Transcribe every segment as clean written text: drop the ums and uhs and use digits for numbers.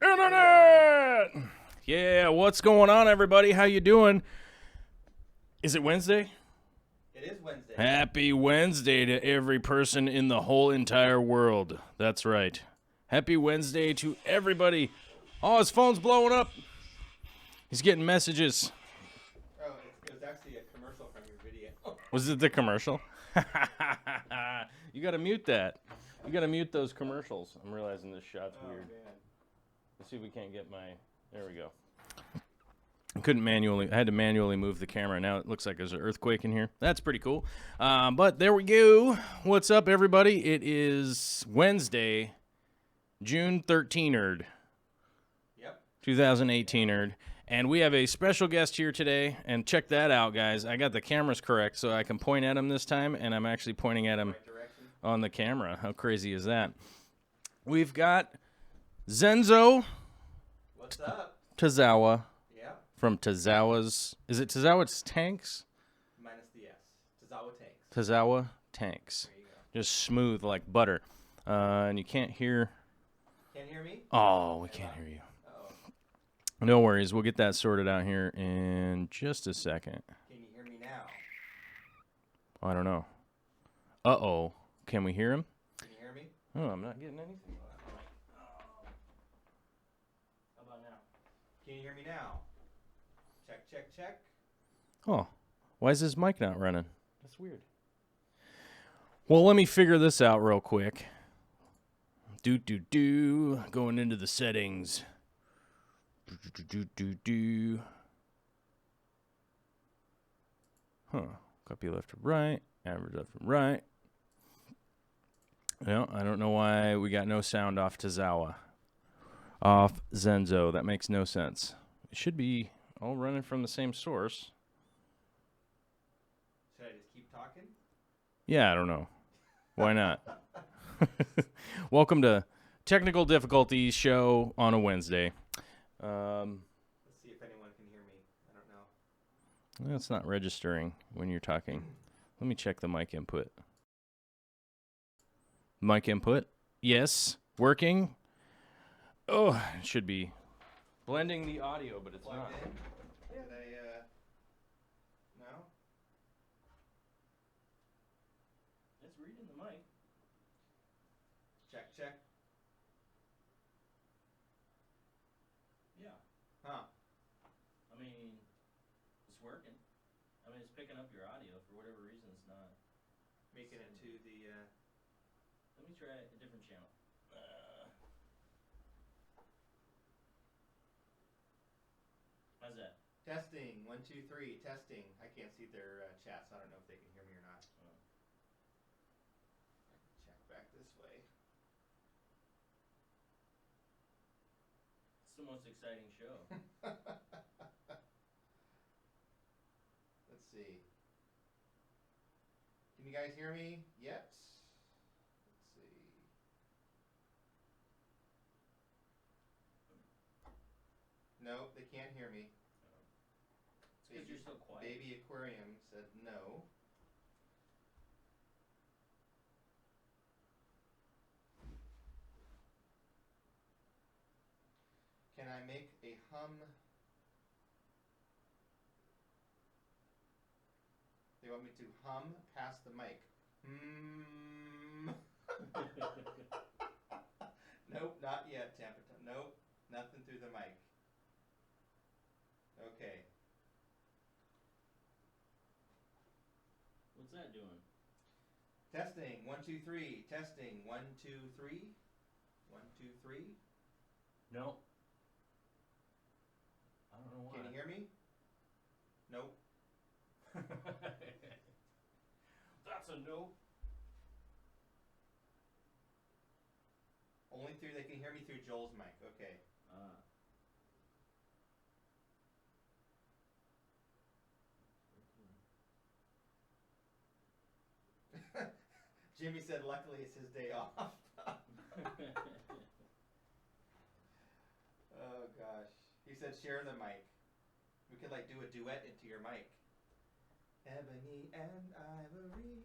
Internet! Yeah, what's going on, everybody? How you doing? Is it Wednesday? It is Wednesday. Happy Wednesday to every person in the whole entire world. That's right. Happy Wednesday to everybody. Oh, his phone's blowing up. He's getting messages. Oh, it was actually a commercial from your video. Was it the commercial? You gotta mute that. You gotta mute those commercials. I'm realizing this shot's weird. Man. Let's see if we can't get my... There we go. I had to manually move the camera. Now it looks like there's an earthquake in here. That's pretty cool. But there we go. What's up, everybody? It is Wednesday, June 13th, Yep. 2018. And we have a special guest here today. And check that out, guys. I got the cameras correct, so I can point at him this time. And I'm actually pointing at him Right direction. on the camera. How crazy is that? We've got Zenzo What's up? Tazawa Yeah. from Tazawa's... Is it Tazawa's Tanks? Minus the S. Tazawa tanks. Tazawa Tanks. There you go. Just smooth like butter. And you can't hear... Can't hear me? Oh, we can't hear you. Uh-oh. No worries. We'll get that sorted out here in just a second. Can you hear me now? I don't know. Uh-oh. Can we hear him? Can you hear me? Oh, I'm not getting anything. How about now? Can you hear me now? Check, check, check. Oh, why is his mic not running? That's weird. Well, let me figure this out real quick. Going into the settings. Copy left to right. Average left to right. No, I don't know why we got no sound off Tazawa. Off Zenzo. That makes no sense. It should be all running from the same source. Should I just keep talking? Yeah, I don't know. Why not? Welcome to Technical Difficulties Show on a Wednesday. Let's see if anyone can hear me. I don't know. It's not registering when you're talking. Let me check the mic input. Mic input. Yes. Working. Oh, it should be blending the audio, but it's Plugged not. in? Did I, no? It's reading the mic. Check, check. Yeah. Huh. I mean, it's working. I mean, it's picking up your audio. For whatever reason, it's not. Making it to the, Let me try a different channel. How's that? testing. 1, 2, 3. Testing. I can't see their chat, so I don't know if they can hear me or not. Check back this way. It's the most exciting show. Let's see. Can you guys hear me yet? Let's see. No, they can't hear me. It's because you're so quiet. Baby Aquarium said no. Can I make a hum? They want me to hum past the mic. Nope, not yet, Tampa. Nope, nothing through the mic. Okay. What's that doing? Testing. 1, 2, 3. Testing. 1, 2, 3. 1, 2, 3. No. I don't know why. Can you hear me? Nope. That's a no. Only through, they can hear me through Joel's mic. Okay. Jimmy said, luckily it's his day off. Oh gosh. He said, share the mic. We could like do a duet into your mic. Ebony and Ivory.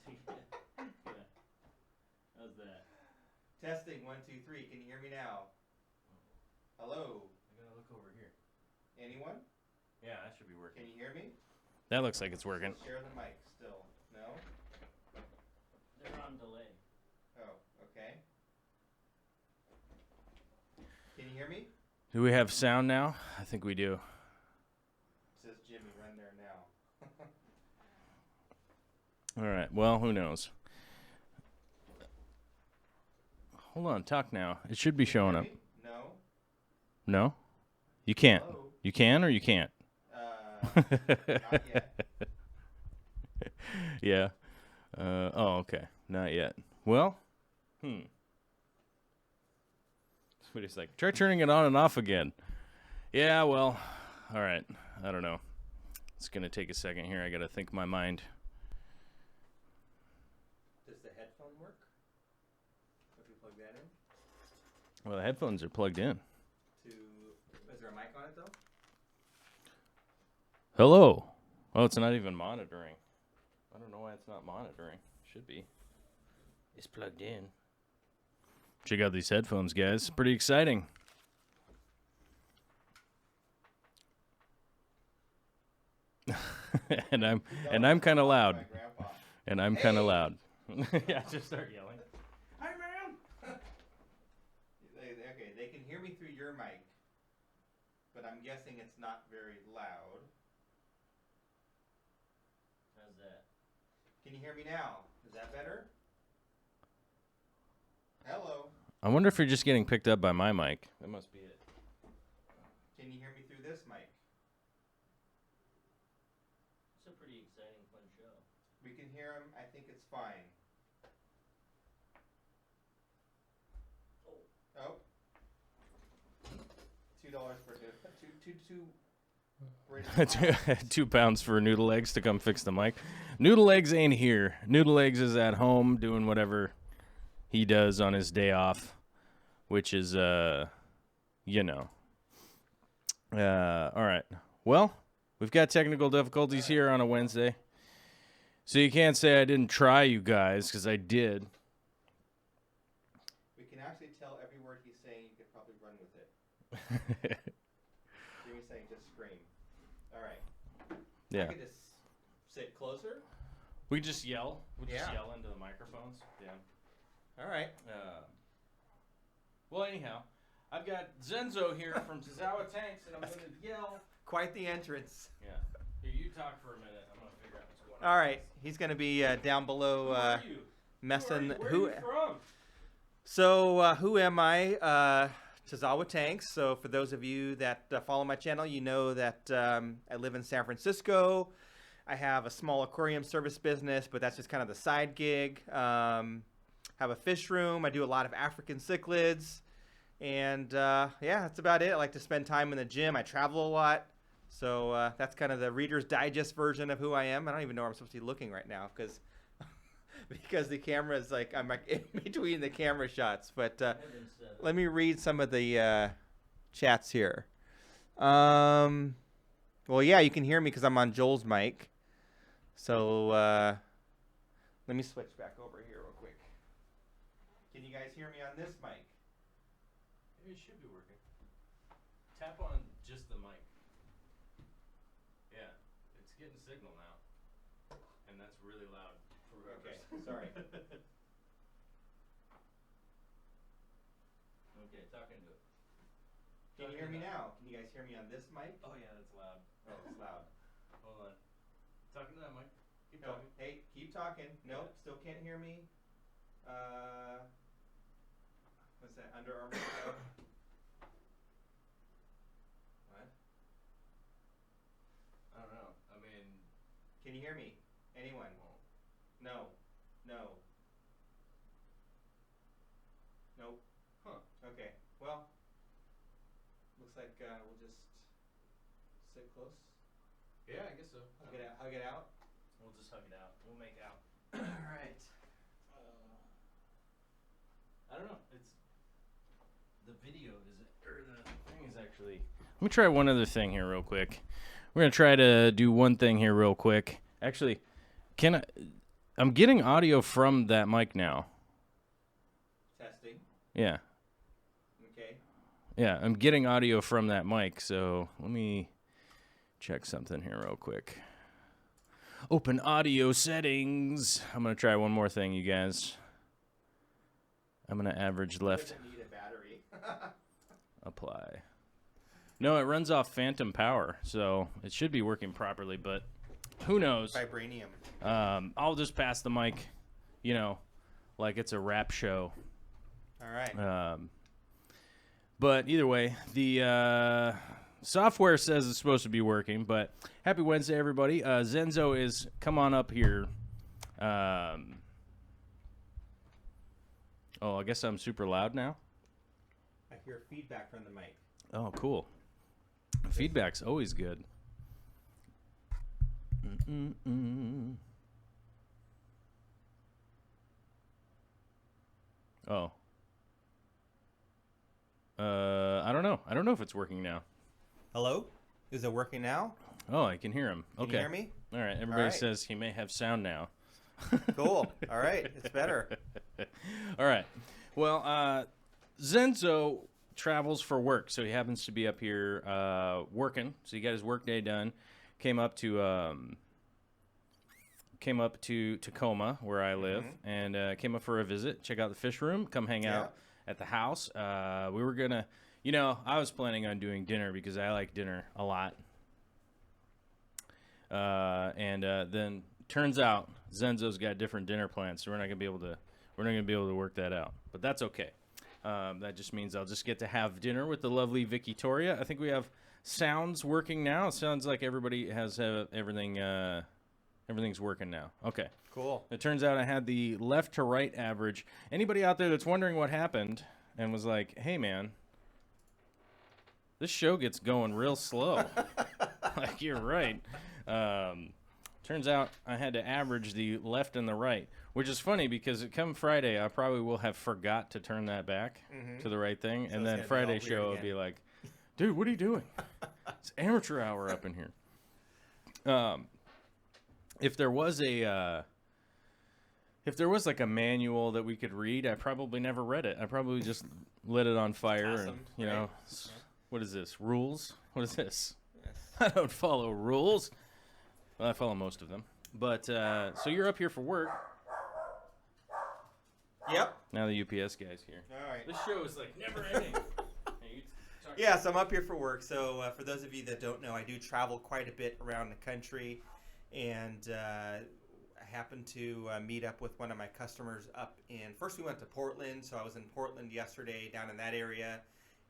Yeah. How's that? Testing 1, 2, 3. Can you hear me now? Hello. I gotta look over here. Anyone? Yeah, that should be working. Can you hear me? That looks like it's working. Share the mic still. No? They're on delay. Oh, okay. Can you hear me? Do we have sound now? I think we do. Says Jimmy, run there now. All right. Well, who knows? Hold on. Talk now. It should be showing up. No. No? You can't. Hello? You can or you can't? Not yet. Yeah. Oh, okay. Not yet. Well, Somebody's like, try turning it on and off again. Yeah, well, all right. I don't know. It's going to take a second here. I got to think my mind. Does the headphone work? If we plug that in? Well, the headphones are plugged in. Is there a mic on it though? Hello. Oh, it's not even monitoring. I don't know why it's not monitoring. Should be. It's plugged in. Check out these headphones, guys. Pretty exciting. and I'm kind of loud. My grandpa. And I'm kind of loud. Yeah, just start yelling. Hi, man. Okay, they can hear me through your mic, but I'm guessing it's not very loud. How's that? Can you hear me now? Is that better? Hello. I wonder if you're just getting picked up by my mic. That must be it. Can you hear me through this mic? It's a pretty exciting, fun show. We can hear him. I think it's fine. Oh. $2 for £2 for Noodle Legs to come fix the mic. Noodle Legs ain't here. Noodle Legs is at home doing whatever he does on his day off, which is, you know. All right. Well, we've got technical difficulties here on a Wednesday. So you can't say I didn't try, you guys, because I did. We can actually tell every word he's saying. You could probably run with it. Jimmy's saying just scream. All right. Yeah. I could just sit closer. We just yell. We just Yeah. yell into the microphones. Yeah. All right. Well, anyhow, I've got Zenzo here from Tazawa Tanks, and I'm going to yell. Quite the entrance. Yeah. Here, you talk for a minute. I'm going to figure out what's going on. All right. He's going to be down below Who are you? messing. Where are you from? So, who am I? Tazawa Tanks. So, for those of you that follow my channel, you know that I live in San Francisco. I have a small aquarium service business, but that's just kind of the side gig. Have a fish room. I do a lot of African cichlids. And yeah, that's about it. I like to spend time in the gym. I travel a lot. So that's kind of the Reader's Digest version of who I am. I don't even know where I'm supposed to be looking right now because the camera is like, I'm like in between the camera shots. But let me read some of the chats here. Well, yeah, you can hear me because I'm on Joel's mic. So let me switch back over here real quick. Can you guys hear me on this mic? It should be working. Tap on just the mic. Yeah, it's getting signal now. And that's really loud for whoever. Okay, sorry. Okay, talk into it. Can you hear me now? Can you guys hear me on this mic? Oh, yeah, that's loud. Oh, it's loud. Hold on. Talking to that mic. Keep No, talking. hey, keep talking. Nope, still can't hear me. What's that? Under Armour stuff? What? I don't know. I mean, Can you hear me? Anyone? No. No. Nope. huh. Okay. Well, looks like we'll just sit close. Yeah, I guess so. Hug it out. Hug it out. We'll just hug it out. We'll make out. All right. I don't know. It's the video or the thing is actually. Let me try one other thing here real quick. We're gonna try to do one thing here real quick. Actually, I'm getting audio from that mic now. Testing. Yeah. Okay. Yeah, I'm getting audio from that mic. So let me check something here real quick. Open audio settings. I'm gonna try one more thing, you guys. I'm gonna average left. Doesn't need a battery. Apply. No, it runs off phantom power, so it should be working properly, but who knows? Vibranium. I'll just pass the mic, like it's a rap show. All right. But either way, the software says it's supposed to be working, but happy Wednesday, everybody. Zenzo is, come on up here. Oh, I guess I'm super loud now. I hear feedback from the mic. Oh, cool. Feedback's always good. Oh. I don't know. I don't know if it's working now. Hello? Is it working now? Oh, I can hear him. Okay. Can you hear me? All right. Everybody All right. says he may have sound now. Cool. All right. It's better. All right. Well, Zenzo travels for work, so he happens to be up here working. So he got his work day done. Came up to Tacoma, where I live, and came up for a visit. Check out the fish room. Come hang out at the house. We were gonna, I was planning on doing dinner because I like dinner a lot. And then turns out Zenzo's got different dinner plans, so we're not gonna be able to work that out. But that's okay. That just means I'll just get to have dinner with the lovely Vicky Toria. I think we have sounds working now. It sounds like everybody has everything. Everything's working now. Okay. Cool. It turns out I had the left to right average. Anybody out there that's wondering what happened and was like, "Hey, man, this show gets going real slow." Like, you're right. Turns out I had to average the left and the right, which is funny because come Friday, I probably will have forgot to turn that back to the right thing. So and it's then gonna be Friday all show weird will again. be like, dude, what are you doing? It's amateur hour up in here. If there was like a manual that we could read, I probably never read it. I probably just lit it on fire. Awesome, And, right? what is this? Rules? What is this? Yes. I don't follow rules. Well, I follow most of them. But, so you're up here for work. Yep. Now the UPS guy's here. All right. This show is like never ending. Hey, you talk- Yeah, so I'm up here for work. So for those of you that don't know, I do travel quite a bit around the country, and I happened to meet up with one of my customers up in. First, we went to Portland, so I was in Portland yesterday, down in that area,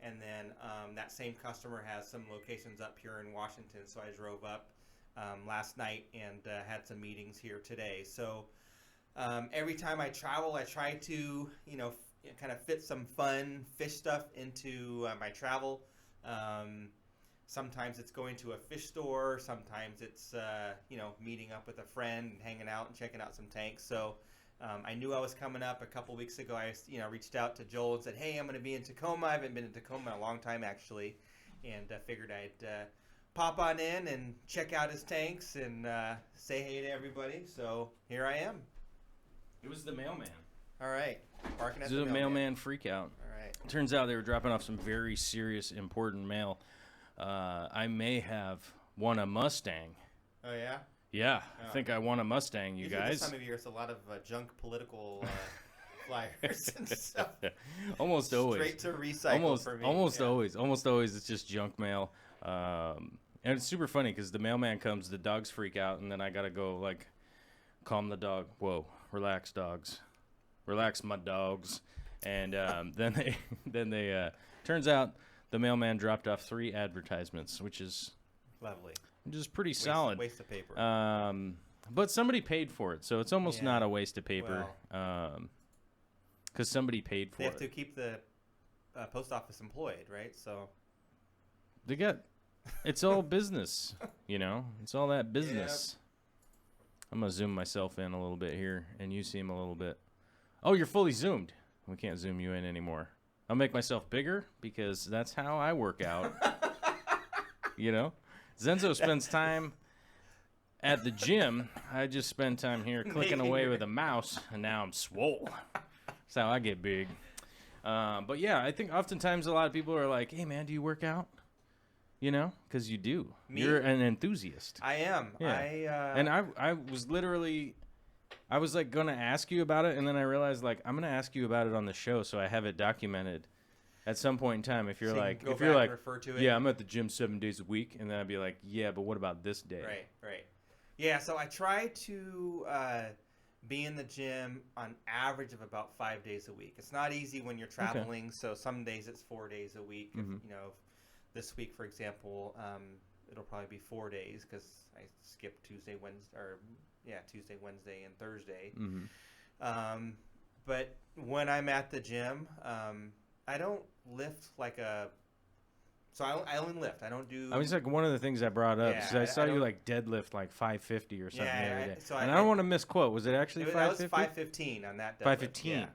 and then that same customer has some locations up here in Washington, so I drove up last night and had some meetings here today. So every time I travel, I try to kind of fit some fun fish stuff into my travel. Sometimes it's going to a fish store. Sometimes it's meeting up with a friend and hanging out and checking out some tanks. So I knew I was coming up a couple weeks ago. I reached out to Joel and said, "Hey, I'm going to be in Tacoma. I haven't been in Tacoma in a long time actually," and figured I'd pop on in and check out his tanks and say hey to everybody. So here I am. It was the mailman. All right, barking at This is the a mailman freak out. All right. Turns out they were dropping off some very serious, important mail. I may have won a Mustang. Oh yeah. Yeah, Oh. I think I won a Mustang, you Usually guys. This time of year, it's a lot of junk political flyers and stuff. Almost always. Straight to recycle for me. Almost always it's just junk mail. And it's super funny because the mailman comes, the dogs freak out, and then I got to go, like, calm the dog. Whoa, relax, dogs. Relax, my dogs. And then they turns out the mailman dropped off 3 advertisements, which is Lovely. pretty solid. Waste of paper. But somebody paid for it, so it's almost Yeah. not a waste of paper. Because somebody paid for They have it. to keep the post office employed, right? So They got, it's all business, It's all that business. I'm gonna zoom myself in a little bit here, and you see him a little bit. Oh, you're fully zoomed. We can't zoom you in anymore. I'll make myself bigger because that's how I work out. You know? Zenzo spends time at the gym. I just spend time here clicking away with a mouse, and now I'm swole. That's how I get big. But yeah, I think oftentimes a lot of people are like, hey, man, do you work out? You know? Because you do. Me? You're an enthusiast. I am. Yeah. And I was literally... I was like going to ask you about it, and then I realized like I'm going to ask you about it on the show so I have it documented at some point in time. If you're like, if you're like, refer to it. Yeah, I'm at the gym 7 days a week, and then I'd be like, yeah, but what about this day? Right. Yeah, so I try to be in the gym on average of about 5 days a week. It's not easy when you're traveling, so some days it's 4 days a week. Mm-hmm. If, this week, for example, it'll probably be 4 days because I skipped Tuesday, Wednesday, and Thursday. Mm-hmm. But when I'm at the gym, I don't lift like a... So I only lift. I don't do... I was like one of the things I brought up. Yeah, I saw you like deadlift like 550 or something the other day. And I don't want to misquote. Was it actually 550? That was 515 on that deadlift. 515. Yeah.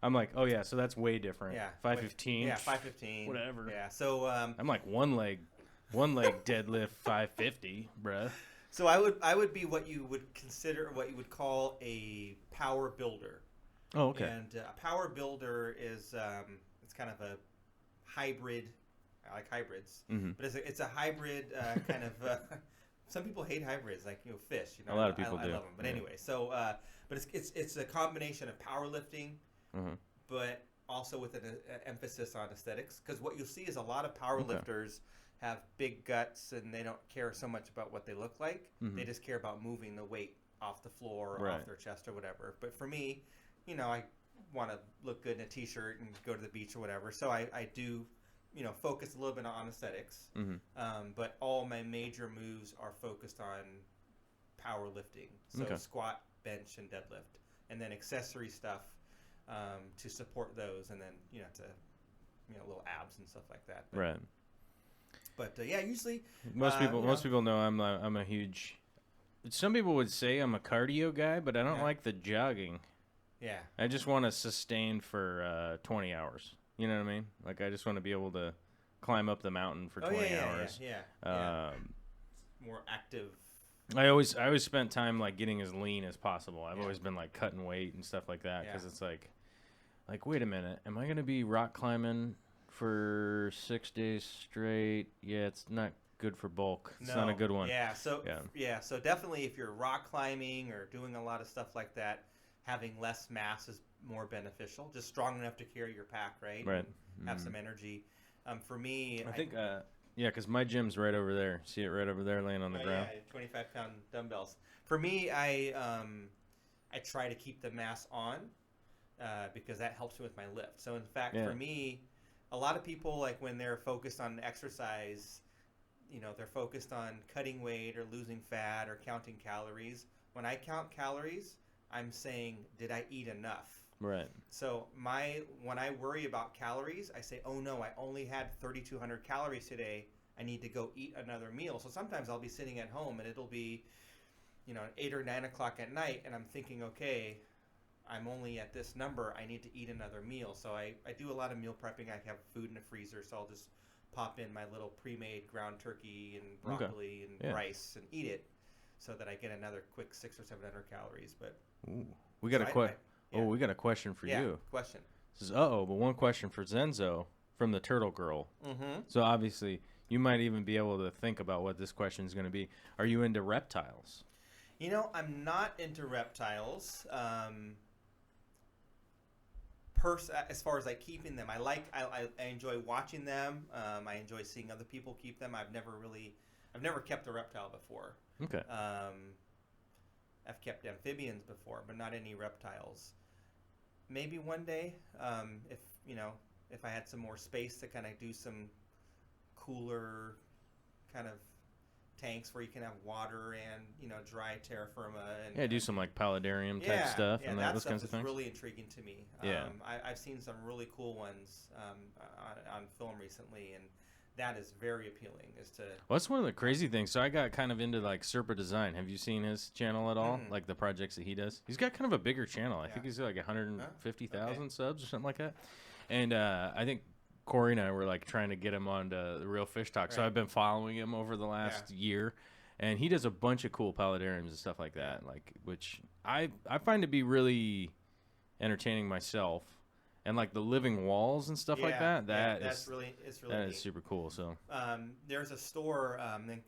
I'm like, oh yeah, so that's way different. Yeah. 515. Yeah, 515. Whatever. Yeah. So I'm like one leg deadlift 550, bruh. So I would be what you would consider, what you would call a power builder. Oh, okay. And a power builder is it's kind of a hybrid. I like hybrids, but it's a hybrid kind of. Some people hate hybrids, like fish. A lot of people do. I love them, but anyway. So, but it's a combination of powerlifting, but also with an emphasis on aesthetics. Because what you'll see is a lot of powerlifters have big guts, and they don't care so much about what they look like. They just care about moving the weight off the floor or off their chest or whatever. But for me, I want to look good in a t-shirt and go to the beach or whatever. So I do. Focus a little bit on aesthetics, but all my major moves are focused on powerlifting. So squat, bench, and deadlift, and then accessory stuff to support those, and then little abs and stuff like that. But, right. But yeah, usually most people know I'm a huge. Some people would say I'm a cardio guy, but I don't like the jogging. Yeah. I just want to sustain for 20 hours. You know what I mean? Like, I just want to be able to climb up the mountain for 20 hours. Yeah. More active. I always spent time, like, getting as lean as possible. I've always been, like, cutting weight and stuff like that because it's like, wait a minute. Am I going to be rock climbing for 6 days straight? Yeah, it's not good for bulk. It's not a good one. Yeah, so definitely if you're rock climbing or doing a lot of stuff like that, having less mass is more beneficial. Just strong enough to carry your pack, right? Right. Have some energy. For me, I think, because my gym's right over there. See it right over there, laying on the ground. Yeah, 25-pound dumbbells. For me, I try to keep the mass on because that helps me with my lift. So in fact, for me, a lot of people like when they're focused on exercise, they're focused on cutting weight or losing fat or counting calories. When I count calories, I'm saying, did I eat enough? Right. So when I worry about calories, I say, oh no, I only had 3,200 calories today. I need to go eat another meal. So sometimes I'll be sitting at home and it'll be, 8 or 9 o'clock at night, and I'm thinking, okay, I'm only at this number. I need to eat another meal. So I do a lot of meal prepping. I have food in the freezer, so I'll just pop in my little pre-made ground turkey and broccoli and rice and eat it, so that I get another quick 600 or 700 calories. But ooh, we got we got a question for you. Question. This is but one question for Zenzo from the Turtle Girl. Mm-hmm. So obviously, you might even be able to think about what this question is going to be. Are you into reptiles? I'm not into reptiles. As far as like keeping them, I enjoy watching them. I enjoy seeing other people keep them. I've never kept a reptile before. Okay. I've kept amphibians before, but not any reptiles. Maybe one day, if I had some more space to kind of do some cooler kind of tanks where you can have water and dry terra firma and do some like paludarium type stuff and that those kinds of stuff things. is really intriguing to me. I've seen some really cool ones on film recently, and that is very appealing. Is to Well, that's one of the crazy things. So I got kind of into like Serpa Design. Have you seen his channel at all? Like the projects that he does? He's got kind of a bigger channel. I think he's got like 150,000 subs or something like that. And I think Corey and I were like trying to get him on to the Real Fish Talk. So I've been following him over the last year. And he does a bunch of cool paludariums and stuff like that, like which I find to be really entertaining myself. And like the living walls and stuff like that. That's really neat. Is super cool. So there's a store,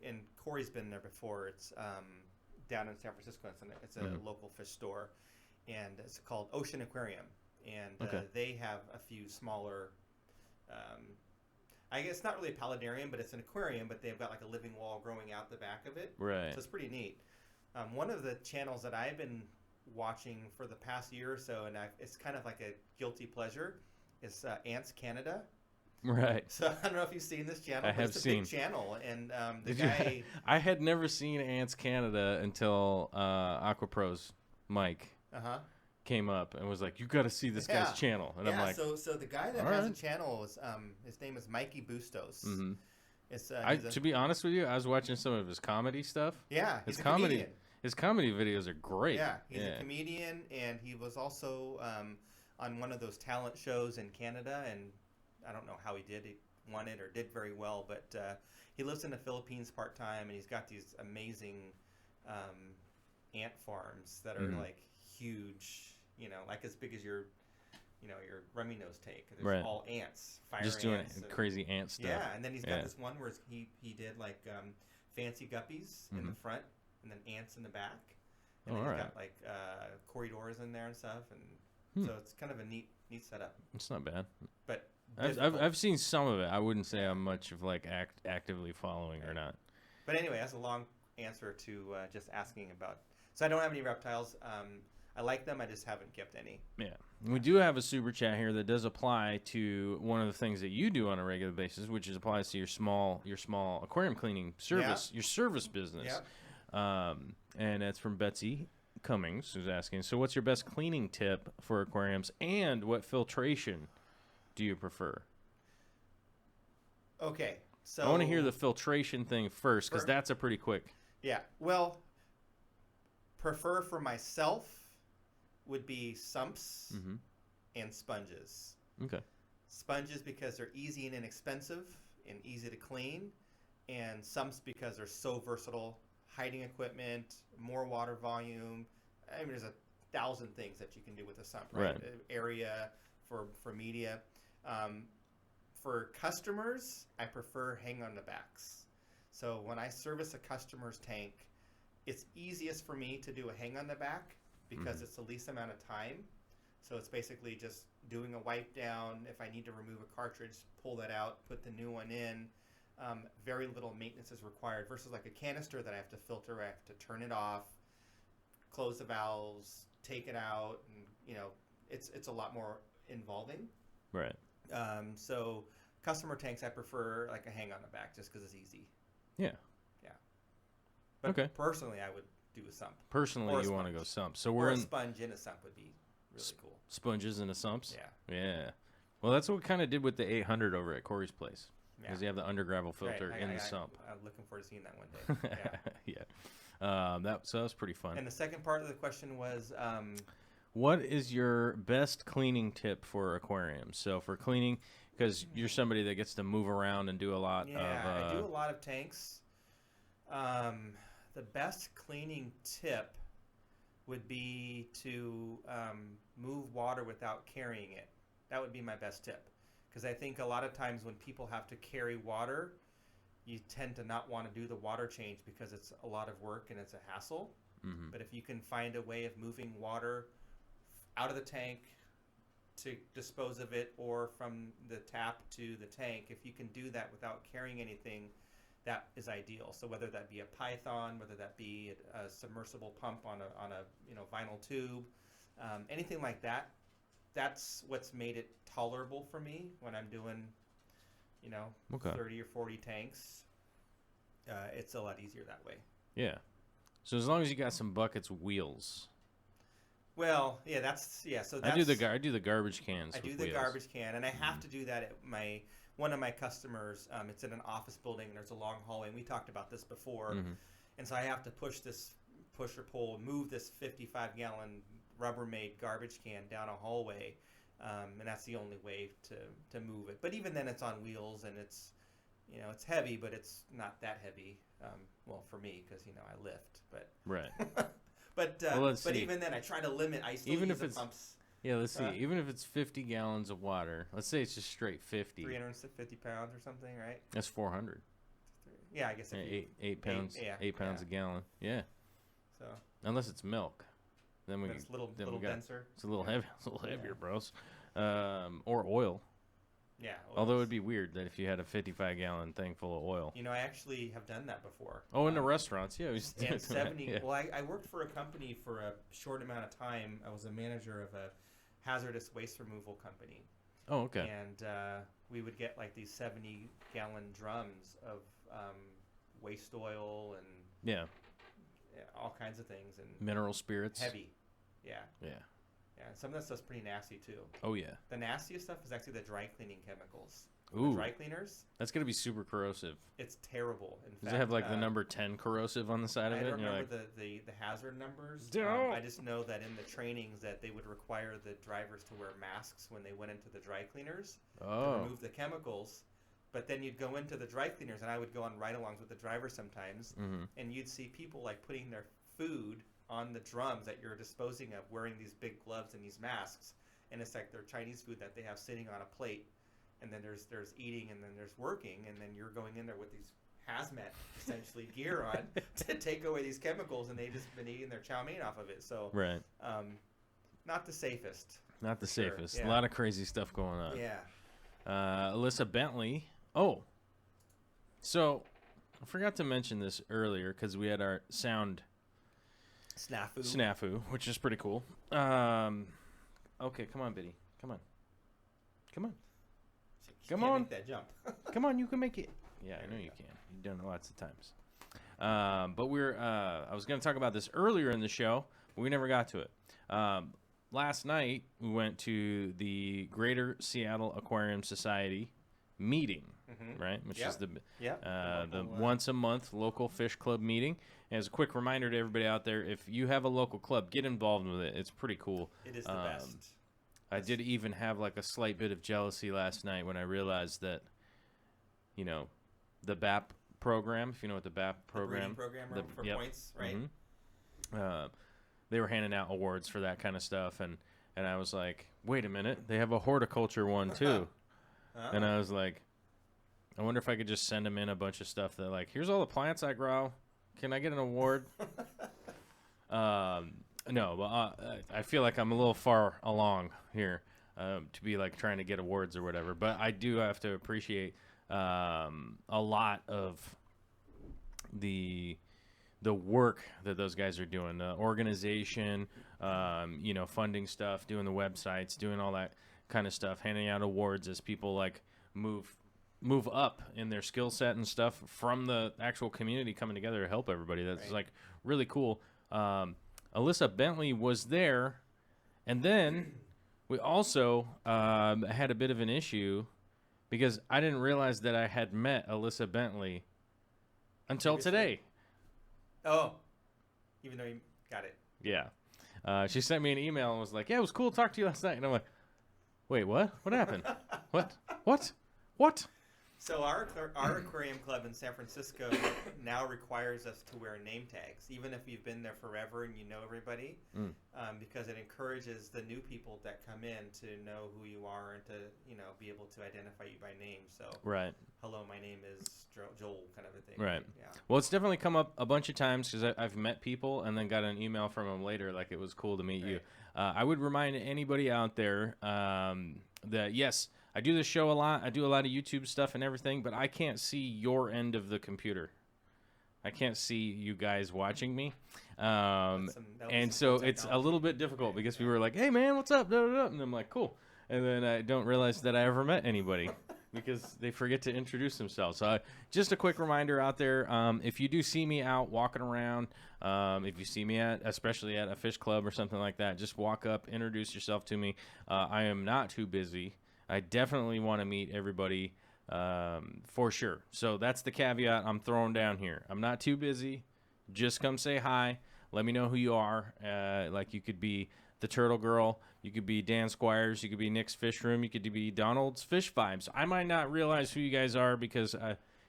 and Corey's been there before. It's down in San Francisco. It's a local fish store, and it's called Ocean Aquarium. And they have a few smaller. I guess it's not really a paludarium, but it's an aquarium. But they've got like a living wall growing out the back of it. Right. So it's pretty neat. One of the channels that I've been watching for the past year or so, and it's kind of like a guilty pleasure, is Ants Canada. Right. So I don't know if you've seen this channel. I have seen. It's a big channel, and the guy. I had never seen Ants Canada until AquaPro's Mike came up and was like, "You got to see this guy's channel," and I'm like, so the guy that has a channel is his name is Mikey Bustos. Mm-hmm. It's to be honest with you, I was watching some of his comedy stuff. Yeah, his comedy. His comedy videos are great. Yeah, he's a comedian, and he was also on one of those talent shows in Canada, and I don't know how he did. He won it or did very well, but he lives in the Philippines part-time, and he's got these amazing ant farms that are like huge, like as big as your rummy nose tank. There's all ants, fire just doing ants crazy ant stuff. Yeah, and then he's got this one where he did like fancy guppies in the front, and then ants in the back, and then he's got like corridors in there and stuff, and so it's kind of a neat setup. It's not bad, but I've seen some of it. I wouldn't say I'm much of like actively following or not. But anyway, that's a long answer to just asking about. So I don't have any reptiles. I like them. I just haven't kept any. Yeah, we do have a super chat here that does apply to one of the things that you do on a regular basis, which is applies to your small aquarium cleaning service, your service business. Yeah. And that's from Betsy Cummings, who's asking, so what's your best cleaning tip for aquariums, and what filtration do you prefer? Okay, so I want to hear the filtration thing first, because that's a pretty quick. Yeah, well, prefer for myself would be sumps and sponges. Okay. Sponges because they're easy and inexpensive and easy to clean, and sumps because they're so versatile. Hiding equipment, more water volume. I mean, there's 1,000 things that you can do with a sump, right? Area for media. For customers, I prefer hang on the backs. So when I service a customer's tank, it's easiest for me to do a hang on the back because it's the least amount of time. So it's basically just doing a wipe down. If I need to remove a cartridge, pull that out, put the new one in. Very little maintenance is required versus like a canister that I have to filter. I have to turn it off, close the valves, take it out, and it's a lot more involving. Right. So customer tanks, I prefer like a hang on the back just because it's easy. Yeah. Yeah. But personally, I would do a sump. Personally, you want to go sump. So a sponge in a sump would be really cool. Sponges in the sumps. Yeah. Yeah. Well, that's what we kind of did with the 800 over at Corey's place. Because you have the under gravel filter in the sump. I'm looking forward to seeing that one day. Yeah. So that was pretty fun. And the second part of the question was, what is your best cleaning tip for aquariums? So for cleaning, because you're somebody that gets to move around and do a lot of. Yeah, I do a lot of tanks. The best cleaning tip would be to move water without carrying it. That would be my best tip. Because I think a lot of times when people have to carry water, you tend to not want to do the water change because it's a lot of work and it's a hassle. But if you can find a way of moving water out of the tank to dispose of it, or from the tap to the tank, if you can do that without carrying anything, that is ideal. So whether that be a python, whether that be a submersible pump on a vinyl tube, anything like that. That's what's made it tolerable for me when I'm doing, 30 or 40 tanks. It's a lot easier that way. Yeah. So as long as you got some buckets, wheels. Well, yeah, So I do the garbage cans. I do the garbage can, and I have to do that at one of my customers, it's in an office building, and there's a long hallway, and we talked about this before. And so I have to push or pull, move this 55-gallon Rubbermaid garbage can down a hallway, and that's the only way to move it. But even then, it's on wheels, and it's it's heavy, but it's not that heavy. Well, for me, because I lift, but right. but even then, I try to limit. I still use the pumps. Yeah, let's see. Even if it's 50 gallons of water, let's say it's just straight 50. 350 pounds or something, right? That's 400. Yeah, I guess. Eight pounds. 8 pounds a gallon. Yeah. So unless it's milk, then it's a little denser. It's a little heavy. It's a little heavier, bros. Or oil. Yeah. Although it'd be weird that if you had a 55-gallon thing full of oil. I actually have done that before. Oh, in the restaurants, yeah. And 70. Yeah. Well, I worked for a company for a short amount of time. I was a manager of a hazardous waste removal company. Oh, okay. And we would get like these 70-gallon drums of waste oil and all kinds of things and mineral spirits. Heavy. Yeah. Yeah. Yeah, some of that stuff's pretty nasty too. Oh yeah. The nastiest stuff is actually the dry cleaning chemicals. Ooh. The dry cleaners. That's gonna be super corrosive. It's terrible. In fact, does it have like the number 10 corrosive on the side of it? I don't remember the hazard numbers. I just know that in the trainings that they would require the drivers to wear masks when they went into the dry cleaners to remove the chemicals. But then you'd go into the dry cleaners, and I would go on ride-alongs with the driver sometimes, and you'd see people like putting their food on the drums that you're disposing of, wearing these big gloves and these masks, and it's like their Chinese food that they have sitting on a plate, and then there's eating, and then there's working, and then you're going in there with these hazmat essentially gear on to take away these chemicals, and they've just been eating their chow mein off of it. So right, not the safest. Not the safest. Yeah. A lot of crazy stuff going on. Yeah. Alyssa Bentley. Oh, so I forgot to mention this earlier because we had our sound snafu, which is pretty cool. Okay, come on, Biddy. Come on. Come on. Make that jump. Come on, you can make it. Yeah, I know you can. You've done it lots of times. But I was going to talk about this earlier in the show, but we never got to it. Last night, we went to the Greater Seattle Aquarium Society meeting, right? Which is the once a month local fish club meeting. And as a quick reminder to everybody out there, if you have a local club, get involved with it. It's pretty cool. It is the best. I did even have like a slight bit of jealousy last night when I realized that, the BAP program, if you know what the BAP program, for points, right? They were handing out awards for that kind of stuff, and I was like, wait a minute, they have a horticulture one too. And I was like, I wonder if I could just send them in a bunch of stuff that like, here's all the plants I grow. Can I get an award? No, but I feel like I'm a little far along here to be like trying to get awards or whatever. But I do have to appreciate a lot of the work that those guys are doing, the organization, funding stuff, doing the websites, doing all that kind of stuff, handing out awards as people like move up in their skill set and stuff from the actual community coming together to help everybody. That's like really cool. Alyssa Bentley was there, and then we also had a bit of an issue because I didn't realize that I had met Alyssa Bentley until today. Oh, even though you got it. Yeah. She sent me an email and was like, yeah, it was cool to talk to you last night. And I'm like, wait, what? What happened? What? So our aquarium club in San Francisco now requires us to wear name tags, even if you've been there forever and you know everybody, because it encourages the new people that come in to know who you are and to be able to identify you by name. So right. Hello, my name is Joel, kind of a thing. Right. Yeah. Well, it's definitely come up a bunch of times because I've met people and then got an email from them later, like it was cool to meet you. I would remind anybody out there that yes, I do this show a lot. I do a lot of YouTube stuff and everything, but I can't see your end of the computer. I can't see you guys watching me. And so it's a little bit difficult because we were like, hey, man, what's up? And I'm like, cool. And then I don't realize that I ever met anybody because they forget to introduce themselves. So just a quick reminder out there, if you do see me out walking around, if you see me especially at a fish club or something like that, just walk up, introduce yourself to me. I am not too busy. I definitely want to meet everybody for sure. So that's the caveat I'm throwing down here. I'm not too busy. Just come say hi. Let me know who you are. Like you could be the Turtle Girl. You could be Dan Squires. You could be Nick's Fish Room. You could be Donald's Fish Vibes. I might not realize who you guys are because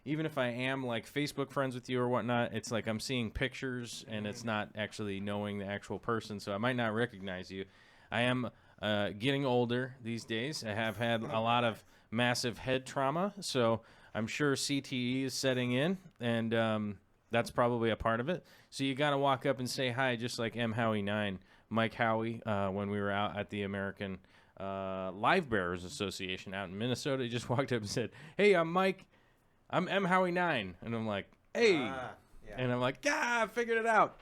even if I am like Facebook friends with you or whatnot, it's like I'm seeing pictures and it's not actually knowing the actual person. So I might not recognize you. I am getting older these days. I have had a lot of massive head trauma. So I'm sure CTE is setting in and that's probably a part of it. So you got to walk up and say hi, just like M. Howie9, Mike Howie, when we were out at the American Live Bearers Association out in Minnesota. He just walked up and said, "Hey, I'm Mike. I'm M. Howie9." And I'm like, "Hey." Yeah. And I'm like, "Yeah, I figured it out."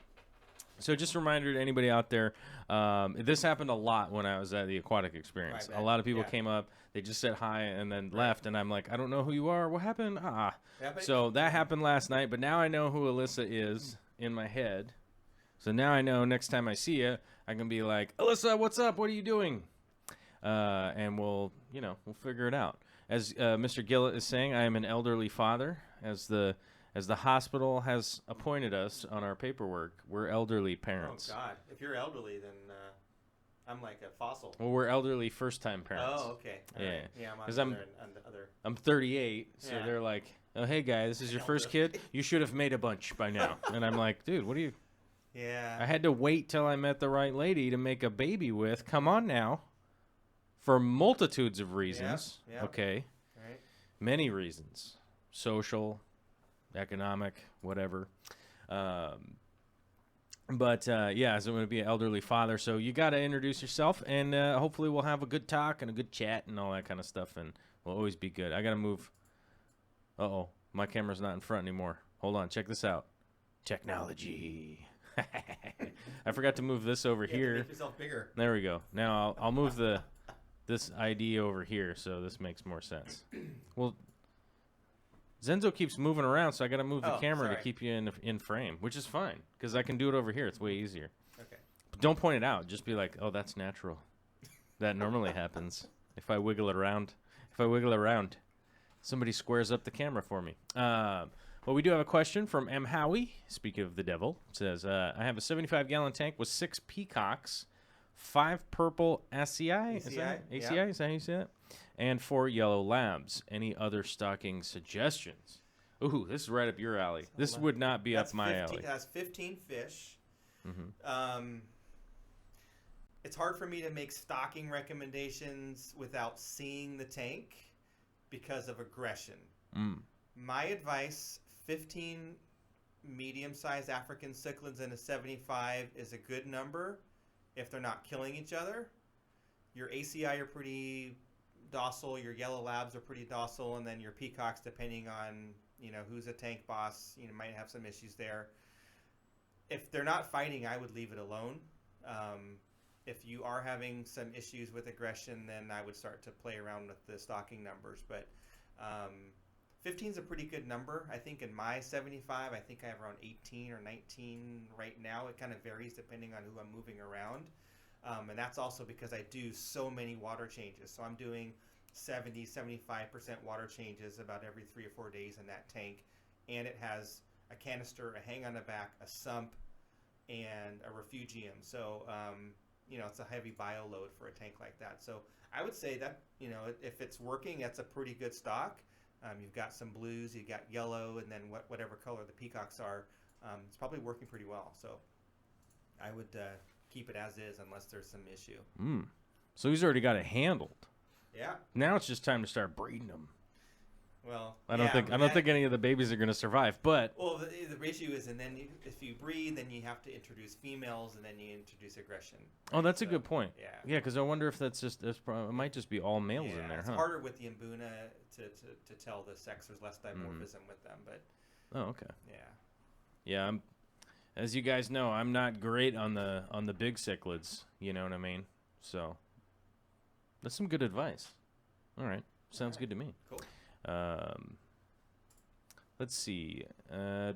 So just a reminder to anybody out there, this happened a lot when I was at the Aquatic Experience. A lot of people came up, they just said hi and then left, and I'm like, "I don't know who you are. What happened?" So that happened last night, but now I know who Alyssa is in my head. So now I know next time I see you, I can be like, "Alyssa, what's up? What are you doing?" And we'll figure it out. As Mr. Gillett is saying, I am an elderly father. As the hospital has appointed us on our paperwork, we're elderly parents. Oh, God. If you're elderly, then I'm like a fossil. Well, we're elderly first-time parents. Oh, okay. All Yeah. right. Yeah, I'm I'm 38, so Yeah. they're like, "Oh, hey, guy, this is your first kid? You should have made a bunch by now." And I'm like, "Dude, what are you..." Yeah. I had to wait till I met the right lady to make a baby with. Come on now. For multitudes of reasons. Yeah. Okay. Right. Many reasons. Social, economic, whatever. But so I'm going to be an elderly father. So you got to introduce yourself, and hopefully we'll have a good talk and a good chat and all that kind of stuff, and we'll always be good. I got to move. Uh-oh. My camera's not in front anymore. Hold on. Check this out. Technology. I forgot to move this over here. Make yourself bigger. There we go. Now I'll move this ID over here, so this makes more sense. Well, Zenzo keeps moving around, so I got to move the camera to keep you in frame, which is fine because I can do it over here. It's way easier. Okay. But don't point it out. Just be like, "Oh, that's natural. That normally happens if I wiggle it around. If I wiggle around, somebody squares up the camera for me." Well, we do have a question from M. Howie. Speaking of the devil, it says, "I have a 75-gallon tank with 6 peacocks, 5 purple ACI. Is that ACI? Yeah. Is that how you say that? And 4 yellow labs. Any other stocking suggestions?" Ooh, this is right up your alley. This would not be up my alley. That's 15 fish. Mm-hmm. It's hard for me to make stocking recommendations without seeing the tank because of aggression. My advice, 15 medium-sized African cichlids and a 75 is a good number if they're not killing each other. Your ACI are pretty docile, your yellow labs are pretty docile, and then your peacocks, depending on who's a tank boss, might have some issues there. If they're not fighting, I would leave it alone. If you are having some issues with aggression, then I would start to play around with the stocking numbers. But 15 is a pretty good number. I think in my 75, I think I have around 18 or 19 right now. It kind of varies depending on who I'm moving around. And that's also because I do so many water changes. So I'm doing 70-75% water changes about every 3 or 4 days in that tank. And it has a canister, a hang on the back, a sump, and a refugium. So, it's a heavy bio load for a tank like that. So I would say that, if it's working, that's a pretty good stock. You've got some blues, you've got yellow, and then whatever color the peacocks are. It's probably working pretty well. So I would keep it as is unless there's some issue. So he's already got it handled. Yeah. Now it's just time to start breeding them. Well, I don't think any of the babies are going to survive, but well, the issue is, and then if you breed, then you have to introduce females, and then you introduce aggression. Oh, that's a good point. Yeah. Yeah, because I wonder if it might just be all males in there, It's harder with the Mbuna to tell the sex. There's less dimorphism with them, but. Oh, okay. Yeah. Yeah, as you guys know, I'm not great on the big cichlids. You know what I mean? So that's some good advice. All right, sounds good to me. Cool. Let's see.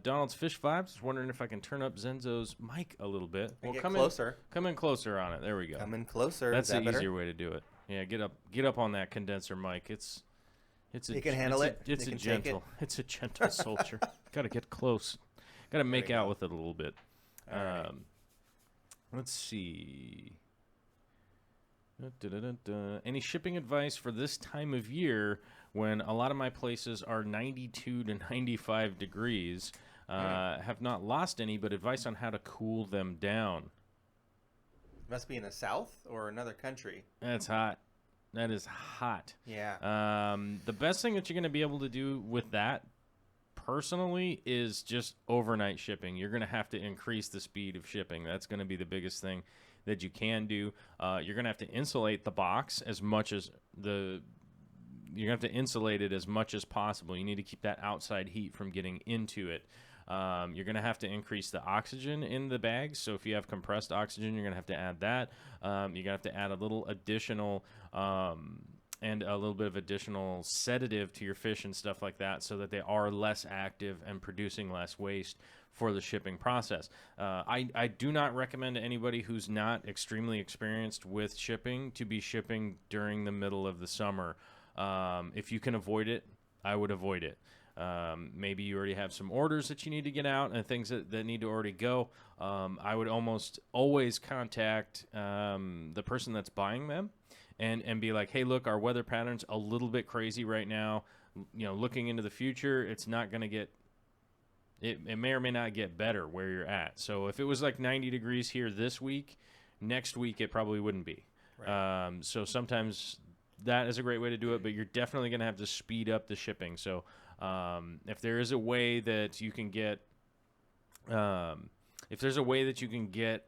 Donald's Fish Vibes is wondering if I can turn up Zenzo's mic a little bit. Well, come closer. Come in closer on it. There we go. Come in closer. That's the easier way to do it. Yeah, get up on that condenser mic. It's He can handle it. It's He a can take gentle. It's a gentle soldier. Got to get close. Got to make you out go. with it a little bit. All right. Let's see. Any shipping advice for this time of year when a lot of my places are 92 to 95 degrees? Have not lost any, but advice on how to cool them down. Must be in the south or another country. That's hot. That is hot. Yeah. The best thing that you're going to be able to do with that, personally, is just overnight shipping. You're going to have to increase the speed of shipping. That's going to be the biggest thing that you can do. You're going to have to insulate the box as much as you're going to have to insulate it as much as possible. You need to keep that outside heat from getting into it. You're going to have to increase the oxygen in the bags. So if you have compressed oxygen, you're going to have to add that. You're going to have to add a little additional and a little bit of additional sedative to your fish and stuff like that so that they are less active and producing less waste for the shipping process. I do not recommend to anybody who's not extremely experienced with shipping to be shipping during the middle of the summer. If you can avoid it, I would avoid it. Maybe you already have some orders that you need to get out and things that need to already go. I would almost always contact the person that's buying them and be like, hey, look, our weather pattern's a little bit crazy right now. You know, looking into the future, it's not going to get, it may or may not get better where you're at. So if it was like 90 degrees here this week, next week it probably wouldn't be. Right. So sometimes that is a great way to do it, but you're definitely going to have to speed up the shipping. So if there is a way that you can get, if there's a way that you can get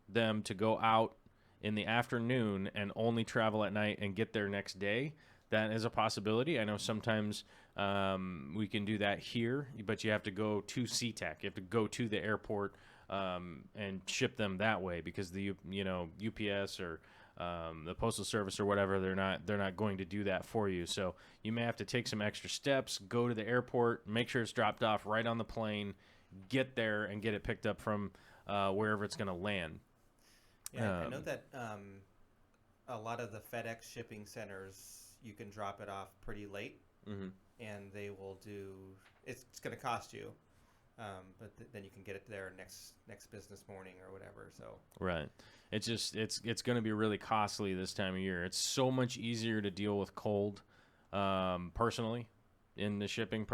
them to go out in the afternoon and only travel at night and get there next day, that is a possibility. I know sometimes we can do that here, but you have to go to SeaTac. You have to go to the airport and ship them that way because the UPS or the Postal Service or whatever, they're not going to do that for you. So you may have to take some extra steps, go to the airport, make sure it's dropped off right on the plane, get there and get it picked up from wherever it's going to land. Yeah, I know that a lot of the FedEx shipping centers, you can drop it off pretty late, and they will do. It's going to cost you, but then you can get it there next business morning or whatever. So right, it's just it's going to be really costly this time of year. It's so much easier to deal with cold, personally, in the shipping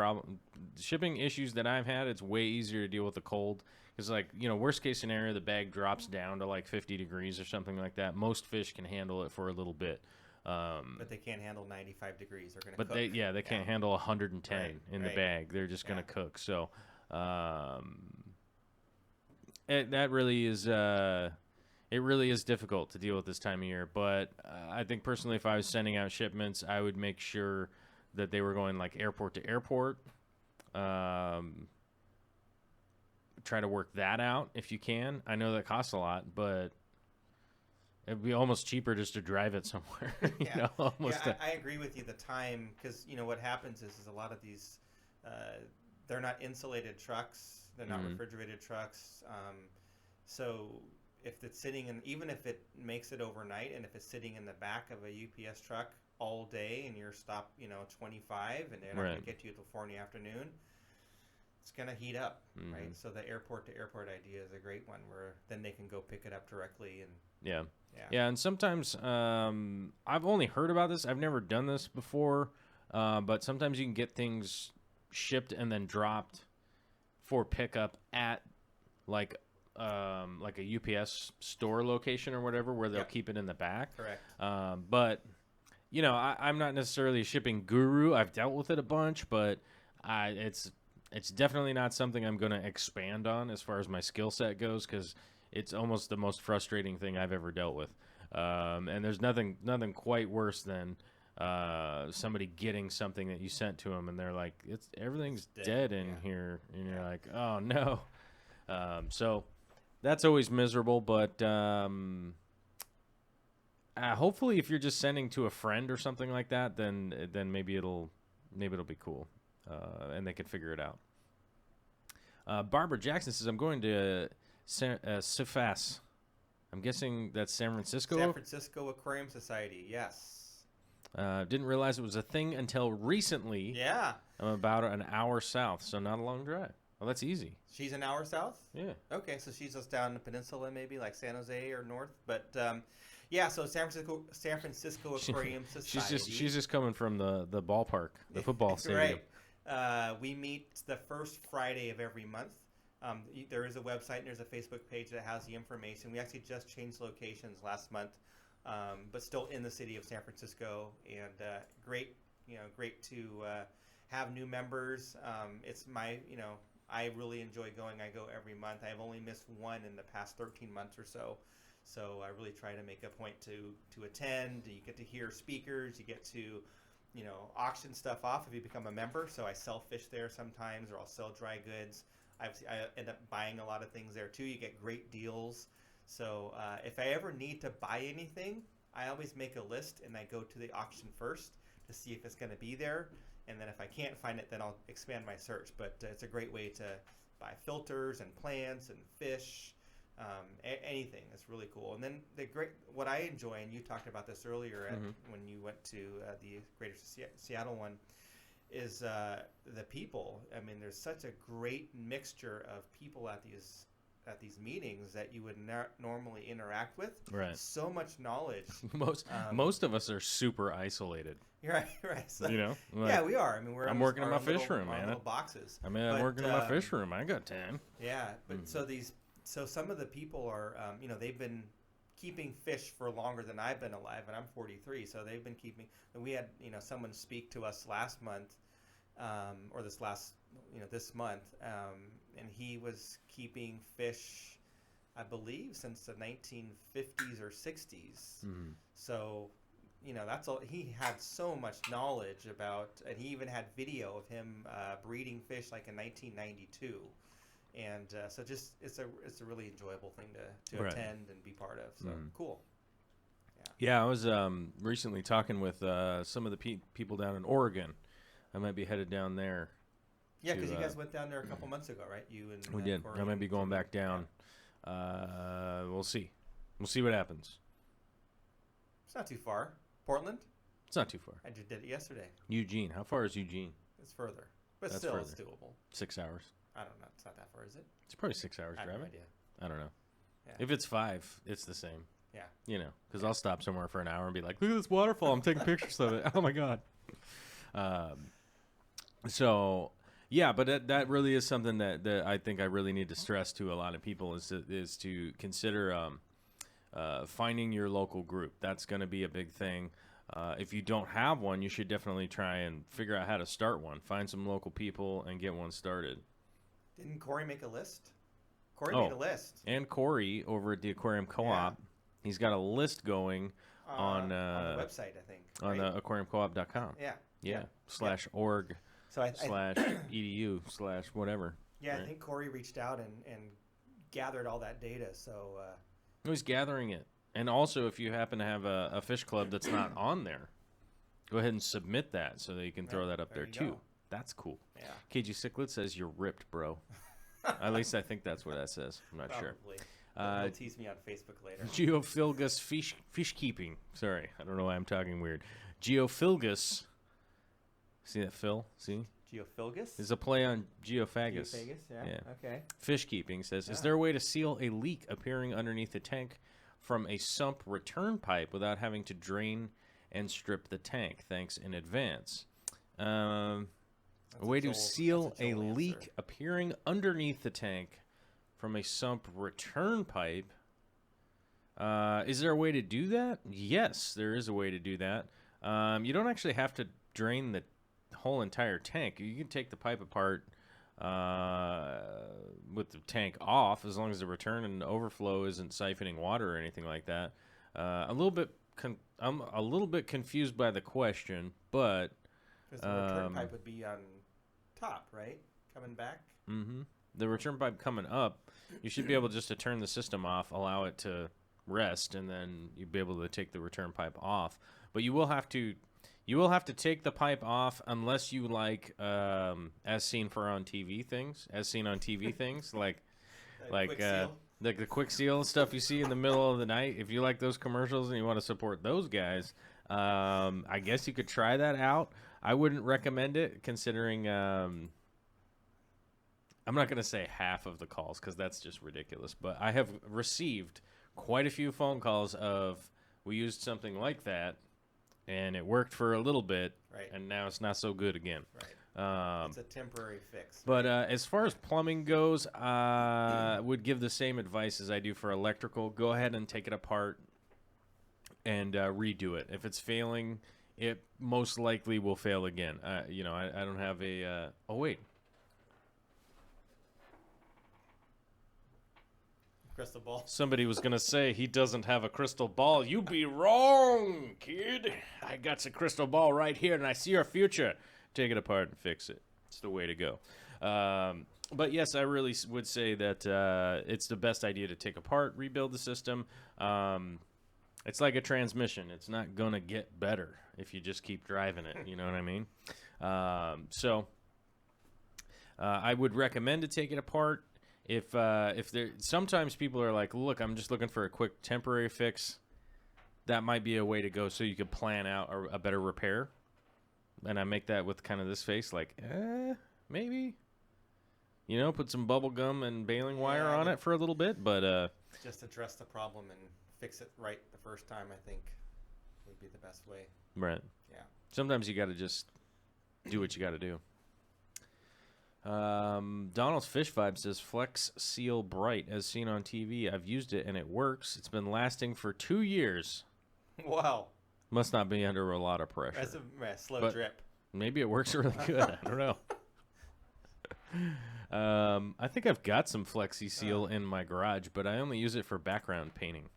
issues that I've had. It's way easier to deal with the cold. Because, like, worst case scenario, the bag drops down to like 50 degrees or something like that. Most fish can handle it for a little bit. But they can't handle 95 degrees. They're going to cook. But they can't handle 110 in the bag. They're just going to cook. So that really is it really is difficult to deal with this time of year. But I think personally, if I was sending out shipments, I would make sure that they were going like airport to airport. Try to work that out if you can. I know that costs a lot, but it'd be almost cheaper just to drive it somewhere. I agree with you. The time, because what happens is a lot of these, they're not insulated trucks, they're not refrigerated trucks. So if it's sitting in, even if it makes it overnight, and if it's sitting in the back of a UPS truck all day, and you're stopped, 25, and they're not going to get to you till 4 in the afternoon. It's going to heat up, right? So the airport to airport idea is a great one where then they can go pick it up directly. And and sometimes I've only heard about this. I've never done this before, but sometimes you can get things shipped and then dropped for pickup at like a UPS store location or whatever where they'll keep it in the back. Correct. But I'm not necessarily a shipping guru. I've dealt with it a bunch, but it's definitely not something I'm going to expand on as far as my skill set goes, because it's almost the most frustrating thing I've ever dealt with. And there's nothing quite worse than somebody getting something that you sent to them and they're like, everything's dead in here, and you're like, oh no. So that's always miserable, but hopefully if you're just sending to a friend or something like that, then maybe it'll be cool. And they can figure it out. Barbara Jackson says, I'm going to CIFAS. I'm guessing that's San Francisco. San Francisco Aquarium Society, yes. Didn't realize it was a thing until recently. Yeah. I'm about an hour south, so not a long drive. Well, that's easy. She's an hour south? Yeah. Okay, so she's just down the peninsula, maybe like San Jose or north. But yeah, so San Francisco Aquarium Society. She's just coming from the ballpark, the football stadium. Right. We meet the first Friday of every month. There is a website and there's a Facebook page that has the information. We actually just changed locations last month, but still in the city of San Francisco. And great to have new members. It's my, I really enjoy going. I go every month. I've only missed one in the past 13 months or so. So I really try to make a point to attend. You get to hear speakers. You get to, auction stuff off if you become a member. So I sell fish there sometimes, or I'll sell dry goods. I end up buying a lot of things there too. You get great deals. So if I ever need to buy anything, I always make a list and I go to the auction first to see if it's going to be there. And then if I can't find it, then I'll expand my search. But it's a great way to buy filters and plants and fish, anything. It's really cool. And then what I enjoy, and you talked about this earlier when you went to the Greater Seattle one, is the people. I mean, there's such a great mixture of people at these meetings that you would normally interact with. Right. So much knowledge. Most of us are super isolated. Right. So, like, yeah, we are. I mean, I'm working in my fish room, man. Little boxes. I'm working in my fish room. I got time. Yeah, but so some of the people are, they've been keeping fish for longer than I've been alive, and I'm 43, so they've been keeping. And we had, someone speak to us last month, or this month, and he was keeping fish, I believe, since the 1950s or 60s. Mm-hmm. So, that's all. He had so much knowledge about, and he even had video of him breeding fish like in 1992. And so just it's a really enjoyable thing to right. attend and be part of. So cool. Yeah, I was recently talking with some of the people down in Oregon. I might be headed down there. Yeah, because you guys went down there a couple months ago, right? You and we did. Corey I might be going back down. Yeah. We'll see. We'll see what happens. It's not too far. Portland? It's not too far. I just did it yesterday. Eugene. How far is Eugene? It's further, but That's still further. It's doable. 6 hours. I don't know. It's not that far, is it? It's probably 6 hours I have driving. no idea. I don't know. Yeah. If it's 5, it's the same. Yeah. Because I'll stop somewhere for an hour and be like, look at this waterfall. I'm taking pictures of it. Oh, my God. So, yeah, but that really is something that I think I really need to stress to a lot of people is to consider finding your local group. That's going to be a big thing. If you don't have one, you should definitely try and figure out how to start one. Find some local people and get one started. Didn't Corey make a list? Corey made a list. And Corey over at the Aquarium Co-op, he's got a list going on the website, I think. On right? aquariumcoop.com. Yeah. /org so /edu /whatever. Yeah, right? I think Corey reached out and gathered all that data. So he's gathering it. And also, if you happen to have a fish club that's not on there, go ahead and submit that so that you can throw that up there too. Go. That's cool. Yeah. KG Cichlid says you're ripped, bro. At least I think that's what that says. I'm not sure. He'll tease me on Facebook later. Geophilgus fish keeping. Sorry, I don't know why I'm talking weird. Geophilgus. See that, Phil? See? Geophilgus? Is a play on geophagus. Geophagus, yeah. Okay. Fish keeping says, is there a way to seal a leak appearing underneath the tank from a sump return pipe without having to drain and strip the tank? Thanks in advance. A way to seal a leak appearing underneath the tank from a sump return pipe. Is there a way to do that? Yes, there is a way to do that. You don't actually have to drain the whole entire tank. You can take the pipe apart with the tank off, as long as the return and overflow isn't siphoning water or anything like that. I'm a little bit confused by the question, but because the return pipe would be on top, right? Coming back. Mm-hmm. The return pipe coming up, you should be able just to turn the system off, allow it to rest, and then you'll be able to take the return pipe off. But you will have to take the pipe off unless you like as seen on TV things, like the quick seal stuff you see in the middle of the night. If you like those commercials and you want to support those guys, I guess you could try that out. I wouldn't recommend it, considering I'm not going to say half of the calls because that's just ridiculous. But I have received quite a few phone calls of we used something like that, and it worked for a little bit, Right. and now it's not so good again. Right. It's a temporary fix. But as far as plumbing goes, I would give the same advice as I do for electrical. Go ahead and take it apart and redo it. If it's failing, it most likely will fail again. I don't have a... oh, wait. Crystal ball. Somebody was going to say he doesn't have a crystal ball. You be wrong, kid. I got a crystal ball right here, and I see our future. Take it apart and fix it. It's the way to go. But yes, I really would say that it's the best idea to take apart, rebuild the system. It's like a transmission. It's not going to get better if you just keep driving it. You know what I mean? So I would recommend to take it apart. If there, sometimes people are like, look, I'm just looking for a quick temporary fix. That might be a way to go so you could plan out a better repair. And I make that with kind of this face, like, maybe. You know, put some bubble gum and baling wire on it for a little bit, but... just address the problem and fix it right the first time, I think, would be the best way. Right. Yeah. Sometimes you got to just do what you got to do. Donald's Fish Vibe says, Flex Seal Bright, as seen on TV. I've used it, and it works. It's been lasting for 2 years. Wow. Must not be under a lot of pressure. That's a slow But drip. maybe it works really good. I don't know. I think I've got some Flexi Seal in my garage, but I only use it for background painting.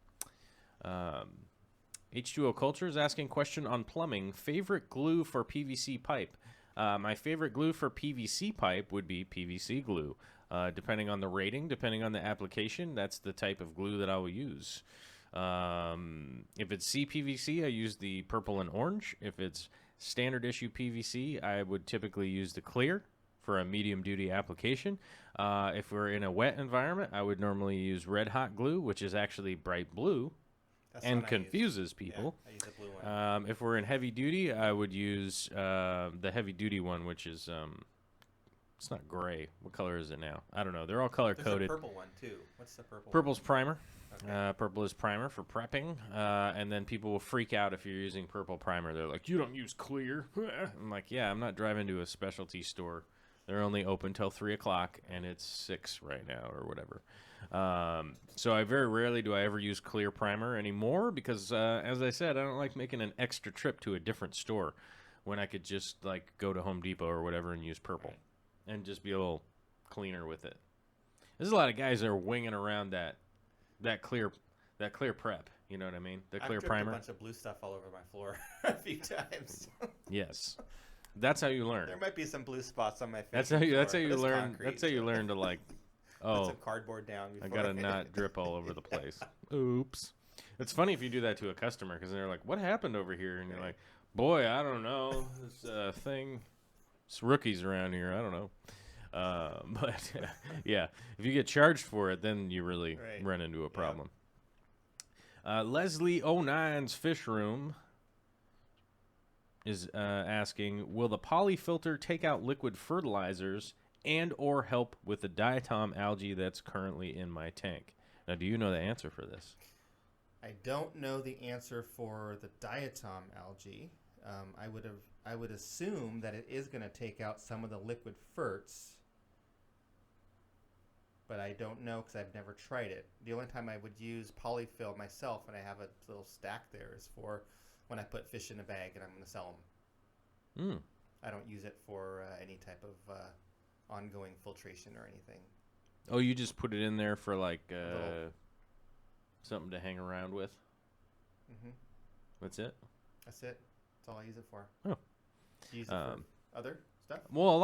H2O Culture is asking question on plumbing. Favorite glue for PVC pipe? My favorite glue for PVC pipe would be PVC glue. Depending on the rating, depending on the application, that's the type of glue that I will use. If it's CPVC, I use the purple and orange. If it's standard issue PVC, I would typically use the clear for a medium duty application. If we're in a wet environment, I would normally use red hot glue, which is actually bright blue. That's And what I confuses use. people. Yeah, I use the blue one. If we're in heavy duty, I would use the heavy duty one, which is it's not gray. What color is it now? I don't know. They're all color There's coded. a purple one too. What's the purple? Purple's primer. Okay. Purple is primer for prepping, and then people will freak out if you're using purple primer. They're like, "You don't use clear." I'm like, "Yeah, I'm not driving to a specialty store. They're only open till 3 o'clock, and it's 6 right now, or whatever." So I very rarely do I ever use clear primer anymore because, as I said, I don't like making an extra trip to a different store when I could just like go to Home Depot or whatever and use purple and just be a little cleaner with it. There's a lot of guys that are winging around that clear prep. You know what I mean? The clear I've primer. a bunch of blue stuff all over my floor a few times. Yes, that's how you learn. There might be some blue spots on my face. That's how you learn. Concrete, That's how you learn to like. Put Oh, some cardboard down. I Before gotta not drip all over the place. Oops. It's funny if you do that to a customer because they're like, "What happened over here?" And you're like, "Boy, I don't know. This thing. It's rookies around here. I don't know." But yeah, if you get charged for it, then you really run into a problem. Leslie 09's Fish Room is asking, will the poly filter take out liquid fertilizers and or help with the diatom algae that's currently in my tank? Now, do you know the answer for this? I don't know the answer for the diatom algae. I would assume that it is going to take out some of the liquid ferts, but I don't know because I've never tried it. The only time I would use polyfill myself, and I have a little stack there, is for when I put fish in a bag and I'm going to sell them. I don't use it for any type of ongoing filtration or anything. Oh, you just put it in there for like something to hang around with? Mm-hmm. That's it? That's it. That's all I use it for. Oh. Do you use it for other stuff? Well, a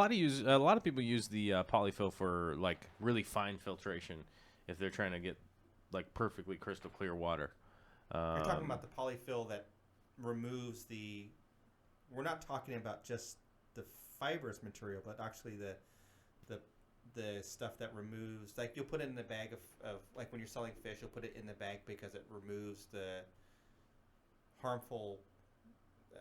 lot of people use the polyfill for like really fine filtration if they're trying to get like perfectly crystal clear water. You're talking about the polyfill that removes the. We're not talking about just the fibrous material, but actually the stuff that removes. Like you'll put it in the bag of like when you're selling fish, you'll put it in the bag because it removes the harmful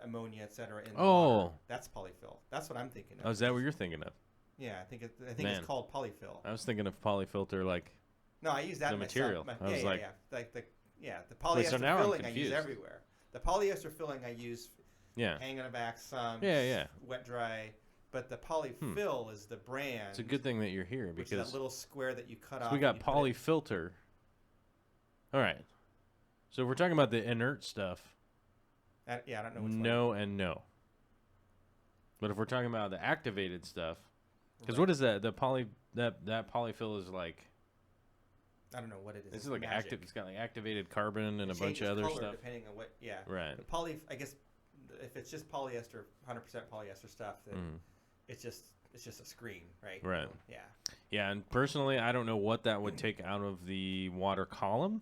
ammonia, etc. in the Oh. water. That's polyfill. That's what I'm thinking of. Oh, is that what you're thinking of? Yeah, I think Man. it's called polyfill. I was thinking of polyfilter like. No, I use that The material. myself. I was like- Like the polyester so now I'm filling I use confused. everywhere. The polyester filling I use Yeah. hang on the back some. Yeah. Wet dry. But the polyfill is the brand. It's a good thing that you're here Which is because that little square that you cut so off. we got and you put it- polyfilter. All right. So if we're talking about the inert stuff, I don't know which one. no and no. But if we're talking about the activated stuff, because Right. what is that? The that polyfill is like. I don't know what it is. It's like magic. active. It's got like activated carbon and It a bunch of changes other color stuff. depending on what. Yeah. Right. The I guess if it's just polyester, 100% polyester stuff, then Mm. it's just a screen, right? Right. Yeah. Yeah, and personally, I don't know what that would take out of the water column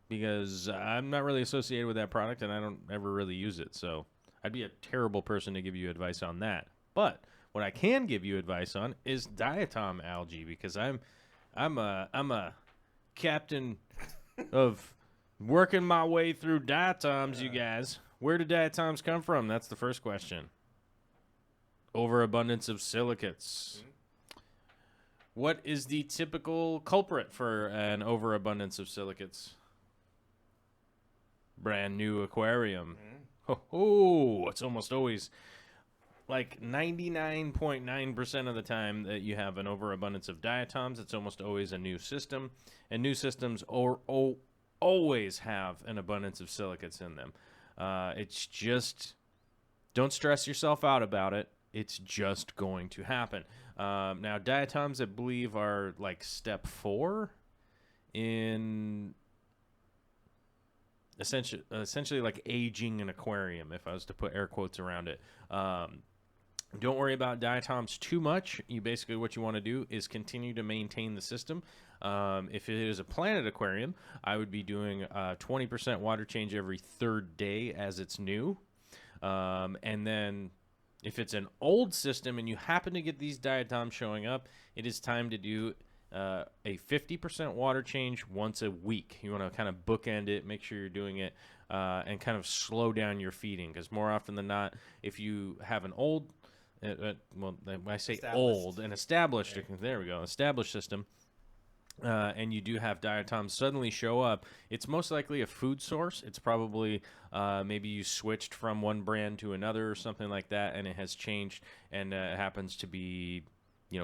because I'm not really associated with that product and I don't ever really use it. So I'd be a terrible person to give you advice on that. But what I can give you advice on is diatom algae because I'm a captain of working my way through diatoms, you guys. Where do diatoms come from? That's the first question. Overabundance of silicates. What is the typical culprit for an overabundance of silicates? Brand new aquarium. Oh, it's almost always like 99.9% of the time that you have an overabundance of diatoms. It's almost always a new system, and new systems always have an abundance of silicates in them. It's just don't stress yourself out about it. It's just going to happen. Now, diatoms, I believe, are like step 4 in essentially like aging an aquarium, if I was to put air quotes around it. Don't worry about diatoms too much. What you want to do is continue to maintain the system. If it is a planet aquarium, I would be doing 20% water change every 3rd day as it's new. And then if it's an old system and you happen to get these diatoms showing up, it is time to do a 50% water change once a week. You want to kind of bookend it, make sure you're doing it, and kind of slow down your feeding. Because more often than not, if you have an old, when I say old, an established, Right. There we go, established system, and you do have diatoms suddenly show up, it's most likely a food source. It's probably maybe you switched from one brand to another or something like that, and it has changed, and it happens to be,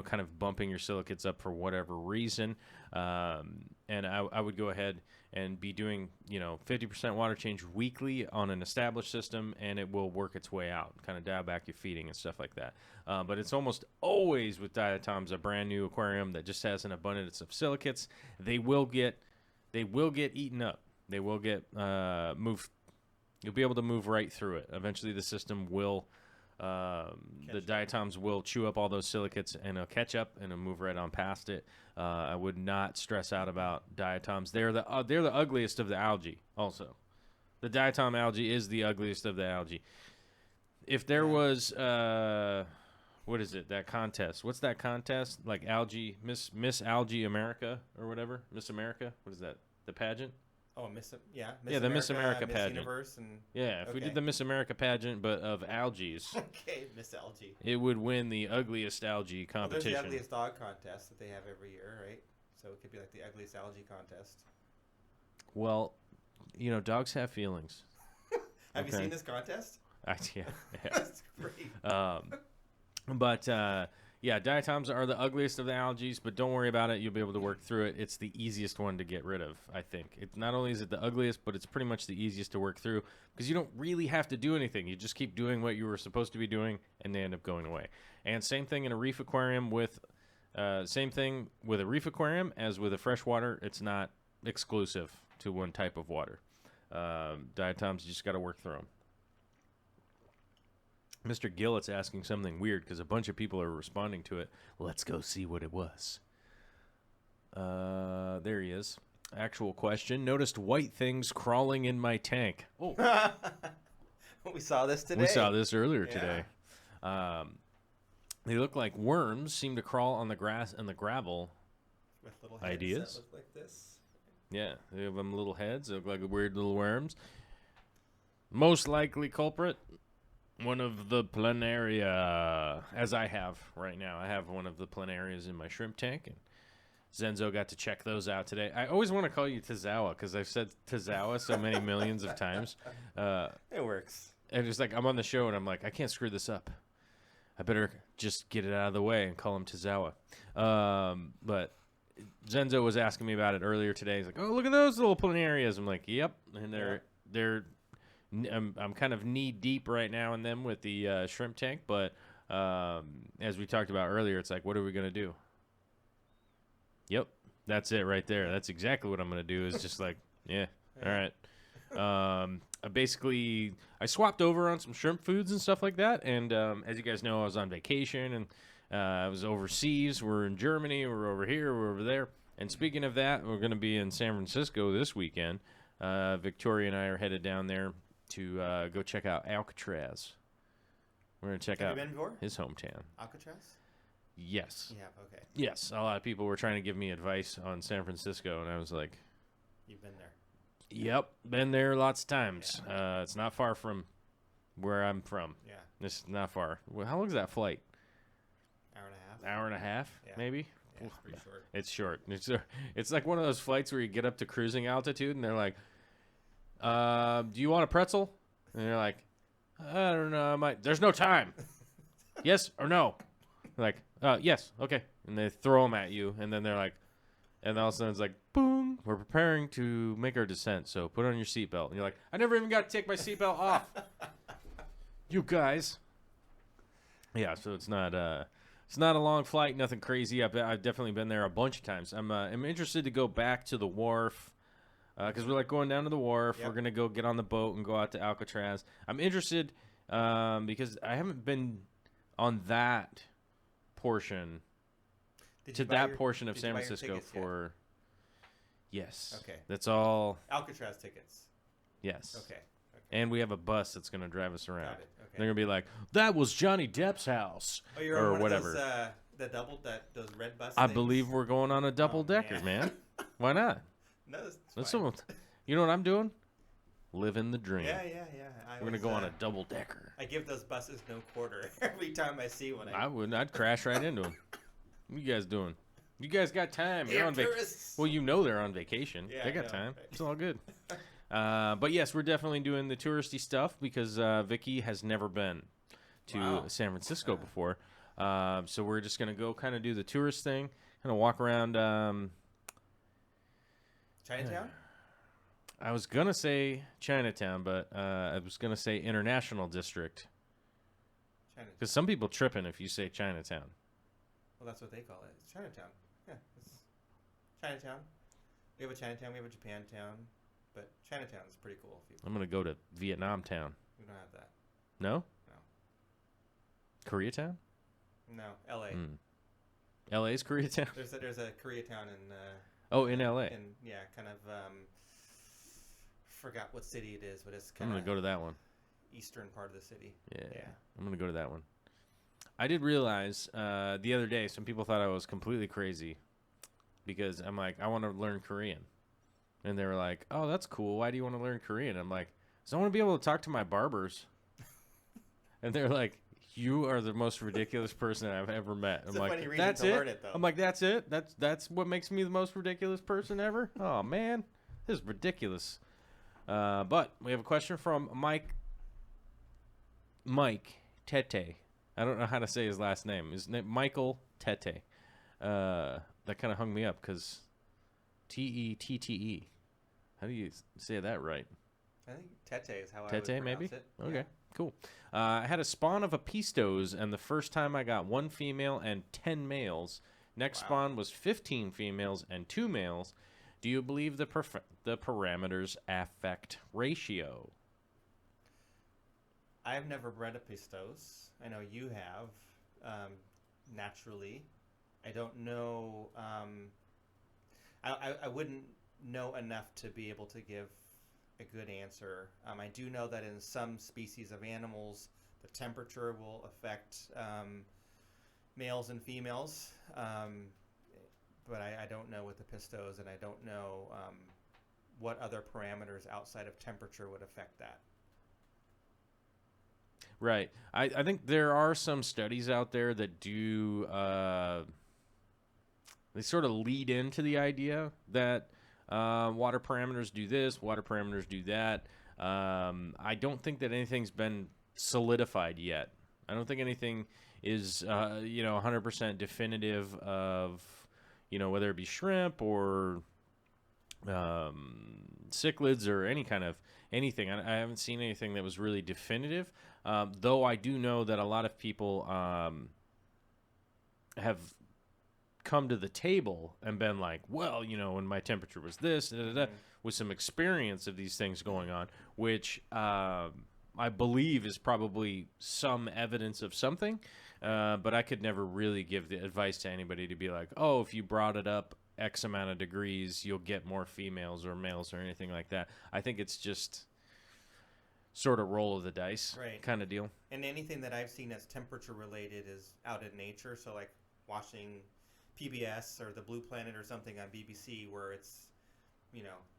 kind of bumping your silicates up for whatever reason. And I would go ahead and be doing, 50% water change weekly on an established system, and it will work its way out, kind of dial back your feeding and stuff like that. But it's almost always with diatoms a brand new aquarium that just has an abundance of silicates. They will get eaten up. They will get moved. You'll be able to move right through it. Eventually, the system will. The diatoms will chew up all those silicates and it'll catch up and it'll move right on past it. I would not stress out about diatoms. They're the ugliest of the algae. Also, the diatom algae is the ugliest of the algae. If there was what is it? That contest? What's that contest? Like algae, Miss Algae America or whatever? Miss America? What is that? The pageant? Oh, the Miss America Miss pageant. Universe and Yeah, if we Okay. did the Miss America pageant, but of algaes, okay, Miss Algae. it would win the ugliest algae Well, there's competition. the ugliest dog contest that they have every year, right? So it could be like the ugliest algae contest. Well, dogs have feelings. Have you Okay. seen this contest? Yeah. That's great. Yeah, diatoms are the ugliest of the algae, but don't worry about it. You'll be able to work through it. It's the easiest one to get rid of, I think. It not only is it the ugliest, but it's pretty much the easiest to work through because you don't really have to do anything. You just keep doing what you were supposed to be doing, and they end up going away. And same thing in a reef aquarium with a reef aquarium as with a freshwater. It's not exclusive to one type of water. Diatoms, you just got to work through them. Mr. Gillett's asking something weird because a bunch of people are responding to it. Let's go see what it was. There he is. Actual question. Noticed white things crawling in my tank. Oh, We saw this today. we saw this earlier Yeah. today. They look like worms. Seem to crawl on the grass and the gravel. With little heads Ideas? that look like this. Yeah, they have them little heads. They look like weird little worms. Most likely culprit, one of the planaria, as I have right now. I have one of the planarias in my shrimp tank, and Zenzo got to check those out today. I always want to call you Tazawa because I've said Tazawa so many millions of times. It works. And it's like I'm on the show and I'm like, I can't screw this up. I better just get it out of the way and call him Tazawa. But Zenzo was asking me about it earlier today. He's like, "Oh, look at those little planarias." I'm like, "Yep," and they're. I'm kind of knee deep right now in them with the shrimp tank, but as we talked about earlier, it's like, what are we gonna do? Yep, that's it right there. That's exactly what I'm gonna do. Is just like, yeah, all right. I swapped over on some shrimp foods and stuff like that, and as you guys know, I was on vacation and I was overseas. We're in Germany. We're over here. We're over there. And speaking of that, we're gonna be in San Francisco this weekend. Victoria and I are headed down there to go check out Alcatraz. We're going to check out his hometown. Alcatraz? Yes. You have, okay. Yes. A lot of people were trying to give me advice on San Francisco, and I was like... You've been there. Yep. Been there lots of times. Yeah. It's not far from where I'm from. Yeah. It's not far. Well, how long is that flight? Hour and a half. Hour and a half, yeah. Maybe? Yeah, it's pretty short. It's short. It's like one of those flights where you get up to cruising altitude, and they're like... do you want a pretzel? And they're like, I don't know. I might. There's no time. Yes or no? They're like, yes. Okay. And they throw them at you. And then they're like, and all of a sudden it's like, boom, we're preparing to make our descent. So put on your seatbelt. And you're like, I never even got to take my seatbelt off. You guys. Yeah. So it's not a long flight. Nothing crazy. I've definitely been there a bunch of times. I'm interested to go back to the wharf. Because we're like going down to the wharf. Yep. We're going to go get on the boat and go out to Alcatraz. I'm interested because I haven't been on that portion, portion of San Francisco for... Yes. Okay. That's all... Alcatraz tickets. Yes. Okay. And we have a bus that's going to drive us around. Got it. Okay. They're going to be like, that was Johnny Depp's house. Oh, you're or on one whatever. Of those red buses? I believe we're going on a double-decker, man. Why not? No, that's fine. You know what I'm doing? Living the dream. Yeah. We're going to go on a double-decker. I give those buses no quarter every time I see one. I wouldn't. I'd crash right into them. What you guys doing? You guys got time. You're on vacation. Well, you know they're on vacation. Yeah, they got time. Right. It's all good. But yes, we're definitely doing the touristy stuff because Vicky has never been to San Francisco before. So we're just going to go kind of do the tourist thing, kind of walk around... Chinatown? I was going to say Chinatown, but I was going to say International District. Because some people tripping if you say Chinatown. Well, that's what they call it. It's Chinatown. Yeah, it's Chinatown. We have a Chinatown, we have a Japantown, but Chinatown is pretty cool. I'm going to go to Vietnam Town. We don't have that. No? No. Koreatown? No, L.A. L.A.'s Koreatown? There's a Koreatown in... in L.A. Kind of forgot what city it is, but it's I'm kind of... going to go to that one. Eastern part of the city. Yeah. I'm going to go to that one. I did realize the other day some people thought I was completely crazy because I'm like, I want to learn Korean. And they were like, oh, that's cool. Why do you want to learn Korean? I'm like, because I want to be able to talk to my barbers. And they're like, you are the most ridiculous person I've ever met. I'm like, that's it? I'm like, that's it? That's what makes me the most ridiculous person ever? Oh, man. This is ridiculous. But we have a question from Mike Tete. I don't know how to say his last name. His name Michael Tete. That kind of hung me up because Tette. How do you say that right? I think Tete is how I would Tete, pronounce maybe? it. Okay, yeah. Cool. I had a spawn of apistos, and the first time I got 1 female and 10 males. Next spawn was 15 females and 2 males. Do you believe the parameters affect ratio? I've never bred apistos. I know you have, naturally. I don't know. I wouldn't know enough to be able to give a good answer. I do know that in some species of animals, the temperature will affect males and females, but I don't know with the pistos, and I don't know what other parameters outside of temperature would affect that. Right. I think there are some studies out there that do they sort of lead into the idea that water parameters do this, water parameters do that. I don't think that anything's been solidified yet. I don't think anything is 100% definitive of whether it be shrimp or cichlids or any kind of anything. I haven't seen anything that was really definitive. Though I do know that a lot of people have come to the table and been like, well, when my temperature was this, with some experience of these things going on, which I believe is probably some evidence of something. But I could never really give the advice to anybody to be like, oh, if you brought it up X amount of degrees, you'll get more females or males or anything like that. I think it's just sort of roll of the dice kind of deal. And anything that I've seen that's temperature related is out in nature. So like watching PBS or the Blue Planet or something on BBC where it's,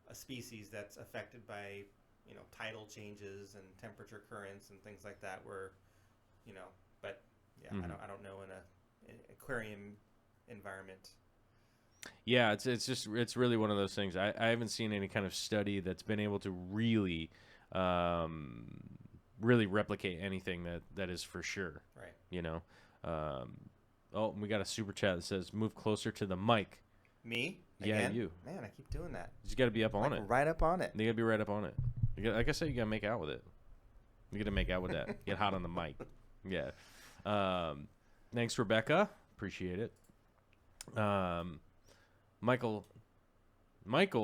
a species that's affected by, tidal changes and temperature currents and things like that where, but yeah, I don't know in an aquarium environment. Yeah, it's really one of those things. I haven't seen any kind of study that's been able to really really replicate anything that is for sure. Right. Oh, we got a super chat that says move closer to the mic. Me? Yeah, Again? you. Man, I keep doing that. You got to be up on it. Right up on it. You got to be right up on it. Like I said, you got to make out with it. You got to make out with that. Get hot on the mic. Yeah. Thanks, Rebecca. Appreciate it. Michael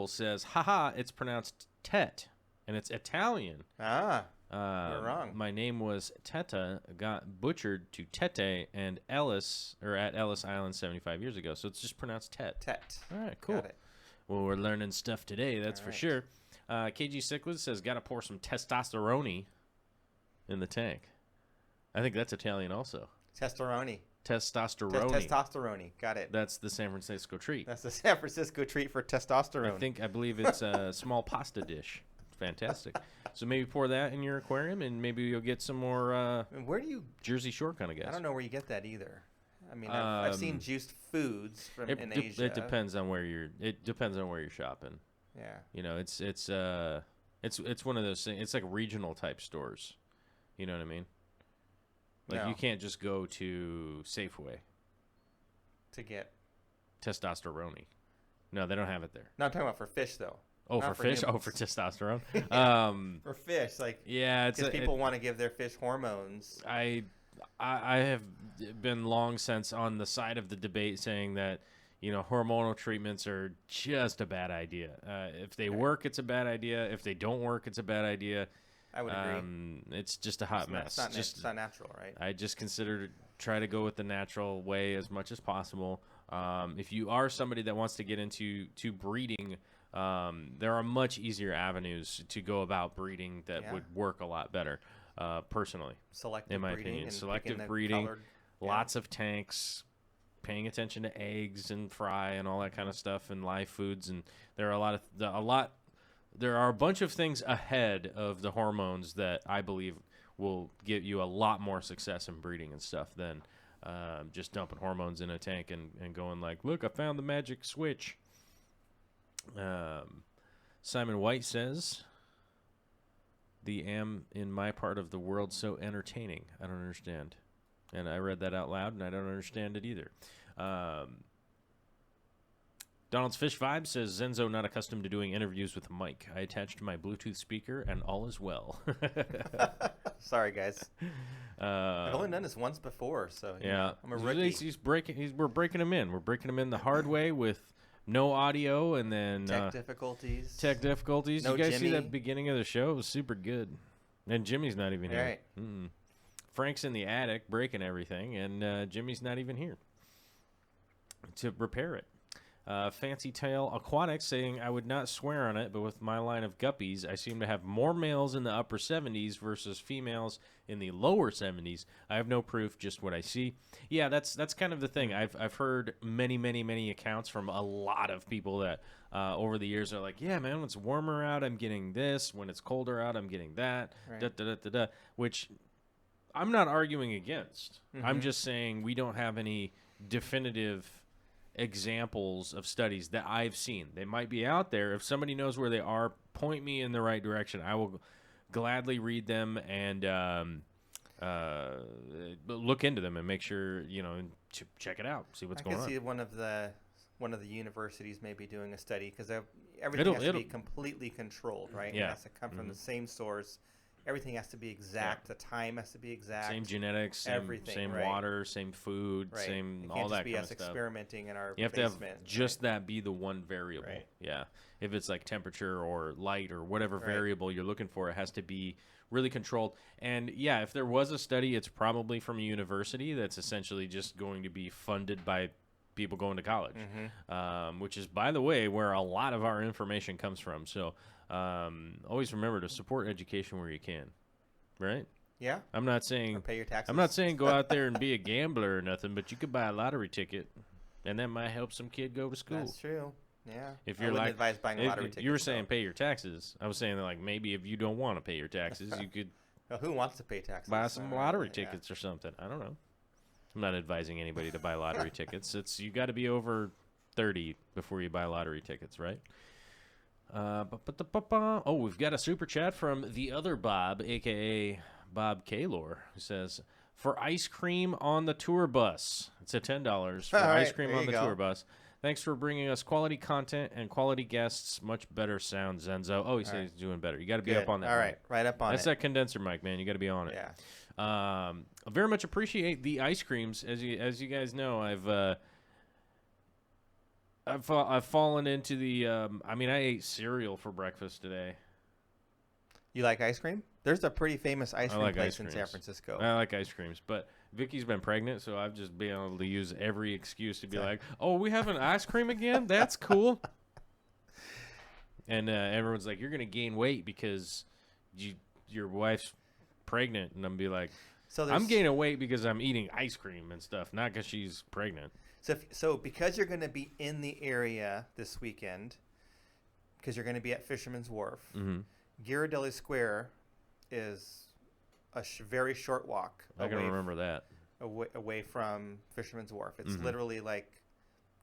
says, haha, it's pronounced Tet, and it's Italian. You're wrong. My name was Teta, got butchered to Tete and Ellis, or at Ellis Island 75 years ago. So it's just pronounced Tet. Tet. All right, cool. Got it. Well, we're learning stuff today, that's for sure. KG Cichlid says, got to pour some testosterone in the tank. I think that's Italian also. Testosterone. Testosterone. Got it. That's the San Francisco treat. That's the San Francisco treat for testosterone. I believe it's a small pasta dish. Fantastic. So maybe pour that in your aquarium, and maybe you'll get some more. Where do you Jersey Shore kind of guys? I don't know where you get that either. I mean, I've seen juiced foods in Asia. It depends on where you're. It depends on where you're shopping. Yeah. It's one of those things. It's like regional type stores. You know what I mean? Like you can't just go to Safeway to get testosterone. No, they don't have it there. No, I'm talking about for fish though. Oh, for fish? Oh, for testosterone? For fish, because people want to give their fish hormones. I have been long since on the side of the debate saying that, hormonal treatments are just a bad idea. If they work, it's a bad idea. If they don't work, it's a bad idea. I would agree. It's just a hot mess. It's not natural, right? I just try to go with the natural way as much as possible. If you are somebody that wants to get into breeding, there are much easier avenues to go about breeding that would work a lot better, personally. Selective in my breeding opinion. Selective breeding, lots of tanks, paying attention to eggs and fry and all that kind of stuff and live foods, and there are there are a bunch of things ahead of the hormones that I believe will get you a lot more success in breeding and stuff than just dumping hormones in a tank and going like, look, I found the magic switch. Simon White says, the am in my part of the world so entertaining. I don't understand. And I read that out loud, and I don't understand it either. Donald's Fish Vibe says, Zenzo not accustomed to doing interviews with a mic. I attached my Bluetooth speaker, and all is well. Sorry, guys. I've only done this once before, so I'm a rookie. We're breaking him in. We're breaking him in the hard way with no audio, and then tech difficulties. No, you guys see that beginning of the show? It was super good. And Jimmy's not even here. Right. Frank's in the attic breaking everything, and Jimmy's not even here to repair it. Fancy Tail Aquatics saying, I would not swear on it, but with my line of guppies, I seem to have more males in the upper 70s versus females in the lower 70s. I have no proof, just what I see. Yeah, that's kind of the thing. I've heard many accounts from a lot of people that over the years are like, yeah, man, when it's warmer out, I'm getting this. When it's colder out, I'm getting that. Right. Which I'm not arguing against. Mm-hmm. I'm just saying we don't have any definitive examples of studies that I've seen. They might be out there. If somebody knows where they are, point me in the right direction. I will gladly read them and look into them and make sure, check it out, see what's going on. I can see one of the universities maybe doing a study because everything has to be completely controlled, right? Yeah. It has to come from the same source. Everything has to be exact. Yeah. The time has to be exact. Same genetics, same right. water, same food, same all that kind of stuff. It can't just be us experimenting in our You have basement, to have just that be the one variable. Right. Yeah. If it's like temperature or light or whatever variable you're looking for, it has to be really controlled. And yeah, if there was a study, it's probably from a university that's essentially just going to be funded by people going to college, which is, by the way, where a lot of our information comes from. So always remember to support education where you can, right? Yeah. I'm not saying or pay your taxes. I'm not saying go out there and be a gambler or nothing, but you could buy a lottery ticket, and that might help some kid go to school. That's true. Yeah. If you're I wouldn't advise buying a lottery ticket. You were saying pay your taxes. I was saying that, like, maybe if you don't want to pay your taxes, you could well, who wants to pay taxes? buy some lottery tickets or something. I don't know. I'm not advising anybody to buy lottery tickets. You got to be over 30 before you buy lottery tickets, right? Oh, we've got a super chat from the other Bob, a.k.a. Bob Kaylor, who says, for ice cream on the tour bus. It's a $10 for ice cream on the tour bus. Thanks for bringing us quality content and quality guests. Much better sound, Zenzo. Oh, he said he's doing better. You got to be up on that. All right, right up on it. That's that condenser mic, man. You got to be on it. Yeah. I very much appreciate the ice creams. As you guys know, I've fallen into the. I ate cereal for breakfast today. You like ice cream? There's a pretty famous ice cream place in San Francisco. I like ice creams, but Vicky's been pregnant, so I've just been able to use every excuse to be like, "Oh, we have an ice cream again? That's cool." And everyone's like, "You're gonna gain weight because your wife's pregnant," and I'm be like, "I'm gaining weight because I'm eating ice cream and stuff, not because she's pregnant." So because you're going to be in the area this weekend, because you're going to be at Fisherman's Wharf, Ghirardelli Square is a very short walk. I can remember that. Away from Fisherman's Wharf. It's literally like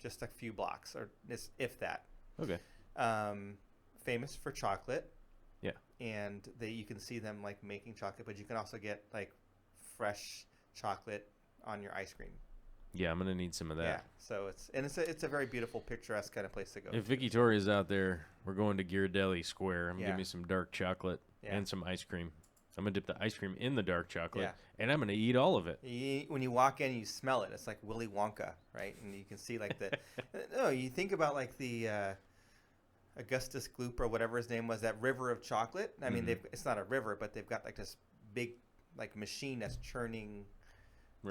just a few blocks, or if that. Okay. Famous for chocolate. Yeah. And you can see them like making chocolate, but you can also get like fresh chocolate on your ice cream. Yeah, I'm gonna need some of that. Yeah, so it's a very beautiful, picturesque kind of place to go. If Vicky Tori is out there, we're going to Ghirardelli Square. I'm gonna give me some dark chocolate and some ice cream. I'm gonna dip the ice cream in the dark chocolate, and I'm gonna eat all of it. When you walk in, you smell it. It's like Willy Wonka, right? And you can see like the. No, you think about like the Augustus Gloop or whatever his name was, that river of chocolate. I mean, it's not a river, but they've got like this big like machine that's churning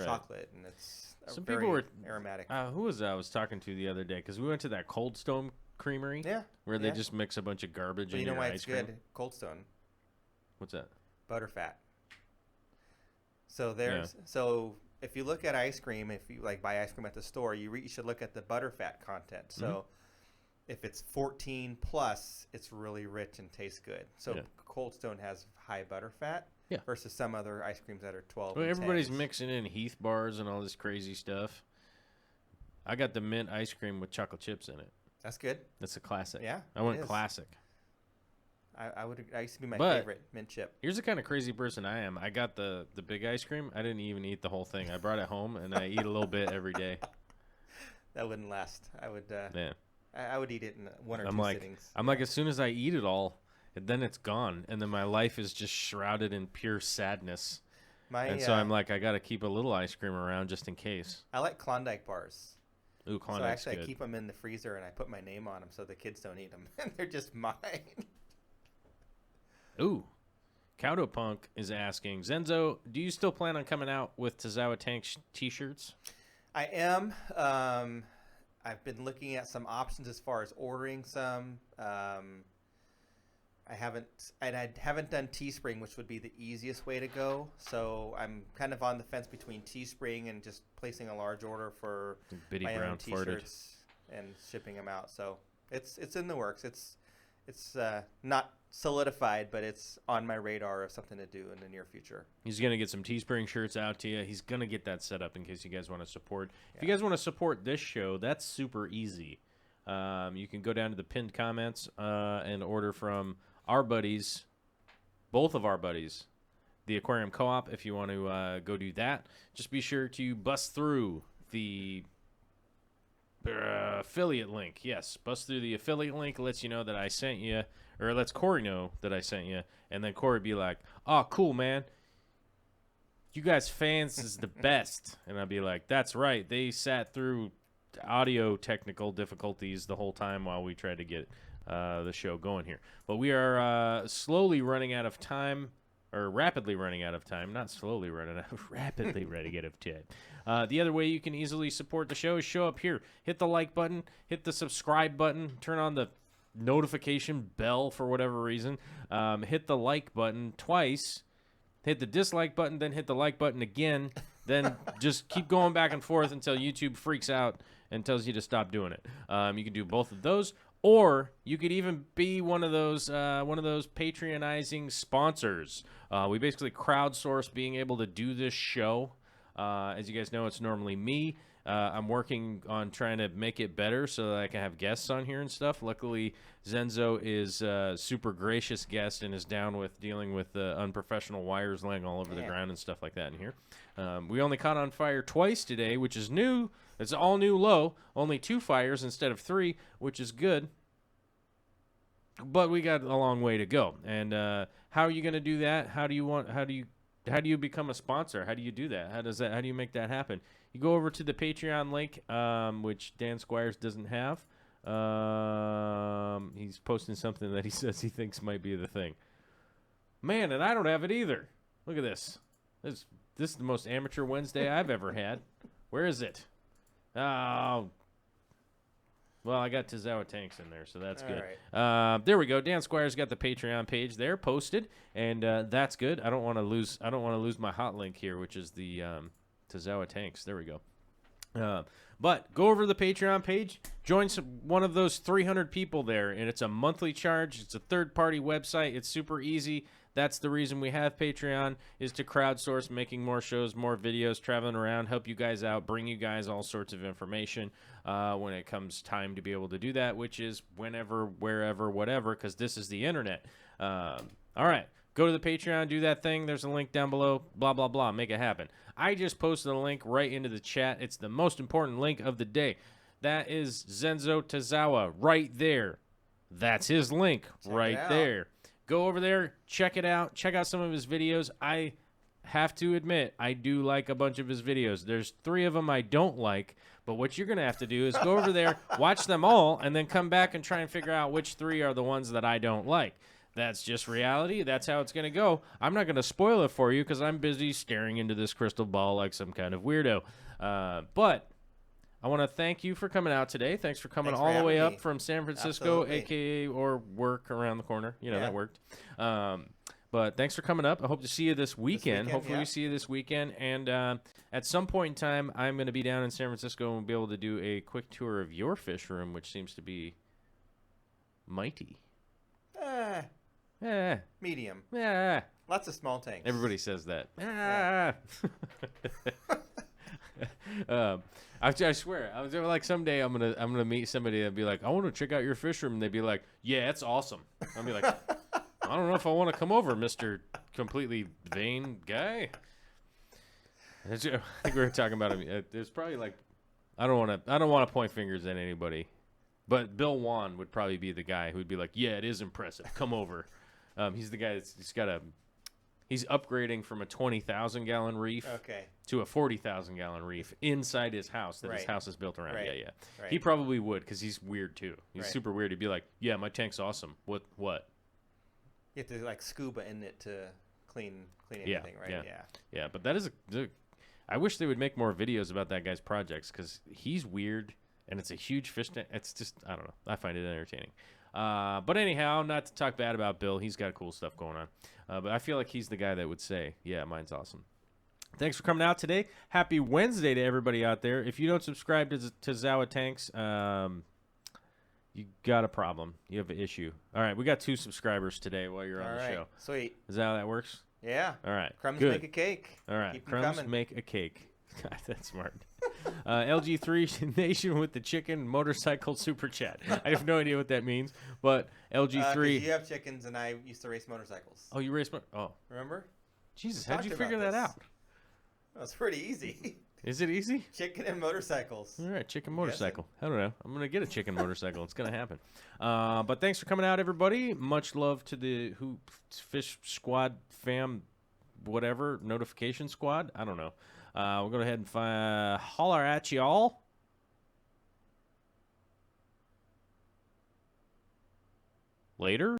chocolate, and it's very people were aromatic. Who was I was talking to the other day? Because we went to that Cold Stone Creamery, where they just mix a bunch of garbage in your ice cream. Good? Cold Stone. What's that? Butterfat. So so if you look at ice cream, if you like buy ice cream at the store, you should look at the butterfat content. So if it's 14 plus, it's really rich and tastes good. So Cold Stone has high butterfat. Yeah. Versus some other ice creams that are 12. Well, everybody's mixing in Heath bars and all this crazy stuff. I got the mint ice cream with chocolate chips in it. That's good. That's a classic. Yeah. I went classic. I used to be my favorite mint chip. Here's the kind of crazy person I am. I got the big ice cream. I didn't even eat the whole thing. I brought it home and I eat a little bit every day. That wouldn't last. I would. I would eat it in one or two sittings. I'm like, as soon as I eat it all, then it's gone, and then my life is just shrouded in pure sadness. So I'm like, I got to keep a little ice cream around just in case. I like Klondike bars. Ooh, Klondike's good. I keep them in the freezer, and I put my name on them so the kids don't eat them. And they're just mine. Ooh. Cowdopunk is asking, Zenzo, do you still plan on coming out with Tazawa Tank T-shirts? I am. I've been looking at some options as far as ordering some. I haven't done Teespring, which would be the easiest way to go. So I'm kind of on the fence between Teespring and just placing a large order for my own T-shirts and shipping them out. So it's in the works. It's not solidified, but it's on my radar of something to do in the near future. He's going to get some Teespring shirts out to you. He's going to get that set up in case you guys want to support. If you guys want to support this show, that's super easy. You can go down to the pinned comments and order from our buddies, both of our buddies, the Aquarium Co-op, if you want to go do that. Just be sure to bust through the affiliate link. Yes, bust through the affiliate link. It lets you know that I sent you, or it lets Corey know that I sent you, and then Corey be like, "Oh, cool, man. You guys fans is the best." And I'd be like, "That's right. They sat through audio technical difficulties the whole time while we tried to get the show going here. But we are slowly running out of time, or rapidly running out of time. Not slowly running out, rapidly running out of time. The other way you can easily support the show is show up here. Hit the like button, hit the subscribe button, turn on the notification bell for whatever reason. Hit the like button twice, hit the dislike button, then hit the like button again. Then just keep going back and forth until YouTube freaks out and tells you to stop doing it. You can do both of those, or you could even be one of those patronizing sponsors. We basically crowdsource being able to do this show. As you guys know, it's normally me. I'm working on trying to make it better so that I can have guests on here and stuff. Luckily, Zenzo is a super gracious guest and is down with dealing with unprofessional wires laying all over the ground and stuff like that in here. We only caught on fire twice today, which is new. It's all new low. Only 2 fires instead of 3, which is good. But we got a long way to go. And how are you going to do that? How do you become a sponsor? How do you do that? How do you make that happen? You go over to the Patreon link, which Dan Squires doesn't have. He's posting something that he says he thinks might be the thing. Man, and I don't have it either. Look at this. This is the most amateur Wednesday I've ever had. Where is it? Oh. Well, I got Tazawa tanks in there, so that's good. Right. There we go. Dan Squires got the Patreon page there posted, and that's good. I don't want to lose my hot link here, which is the Tazawa tanks. There we go. But go over to the Patreon page, join one of those 300 people there, and it's a monthly charge. It's a third-party website. It's super easy. That's the reason we have Patreon, is to crowdsource making more shows, more videos, traveling around, help you guys out, bring you guys all sorts of information when it comes time to be able to do that, which is whenever, wherever, whatever, because this is the internet. All right. Go to the Patreon, do that thing. There's a link down below, blah, blah, blah. Make it happen. I just posted a link right into the chat. It's the most important link of the day. That is Zenzo Tazawa right there. That's his link right there. Go over there, check it out. Check out some of his videos. I have to admit, I do like a bunch of his videos. There's 3 of them I don't like, but what you're going to have to do is go over there, watch them all, and then come back and try and figure out which 3 are the ones that I don't like. That's just reality. That's how it's going to go. I'm not going to spoil it for you because I'm busy staring into this crystal ball like some kind of weirdo. But I want to thank you for coming out today. Thanks for coming all the way up from San Francisco, a.k.a. or work around the corner. You know, that worked. But thanks for coming up. I hope to see you this weekend. Hopefully we see you this weekend. And at some point in time, I'm going to be down in San Francisco and we'll be able to do a quick tour of your fish room, which seems to be mighty. Medium. Yeah. Lots of small tanks. Everybody says that. I swear, I was like, someday I'm gonna meet somebody and be like, I want to check out your fish room, and they'd be like, yeah, it's awesome. I'll be like, I don't know if I want to come over, Mr. Completely Vain Guy. I think we were talking about him. There's probably like, I don't want to point fingers at anybody, but Bill Wan would probably be the guy who'd be like, yeah, it is impressive. Come over. He's the guy he's upgrading from a 20,000 gallon reef to a 40,000 gallon reef inside his house that his house is built around. Yeah. Right. He probably would because he's weird too. He's super weird. He'd be like, yeah, my tank's awesome. What? You have to like scuba in it to clean anything, right? Yeah. But that is I wish they would make more videos about that guy's projects because he's weird and it's a huge fish tank. It's just, I don't know. I find it entertaining. But anyhow, not to talk bad about Bill. He's got cool stuff going on. But I feel like he's the guy that would say, yeah, mine's awesome. Thanks for coming out today. Happy Wednesday to everybody out there. If you don't subscribe to Tazawa Tanks, You got a problem. You have an issue. All right, we got 2 subscribers today while you're on All the right. show. Sweet. Is that how that works? Yeah. All right. Crumbs good. make a cake. All right. Keep 'em Crumbs coming. make a cake. God, that's smart. LG3 Nation with the chicken motorcycle super chat. I have no idea what that means, but LG3. You have chickens, and I used to race motorcycles. Oh, you race Oh, Remember? Jesus! We How'd you talked figure about that this. out? That was pretty easy. Is it easy? Chicken and motorcycles. All right, chicken motorcycle. I don't know. I'm going to get a chicken motorcycle. It's going to happen. But thanks for coming out, everybody. Much love to the Fish Squad fam, whatever, notification squad. I don't know. We'll go ahead and holler at y'all. Later.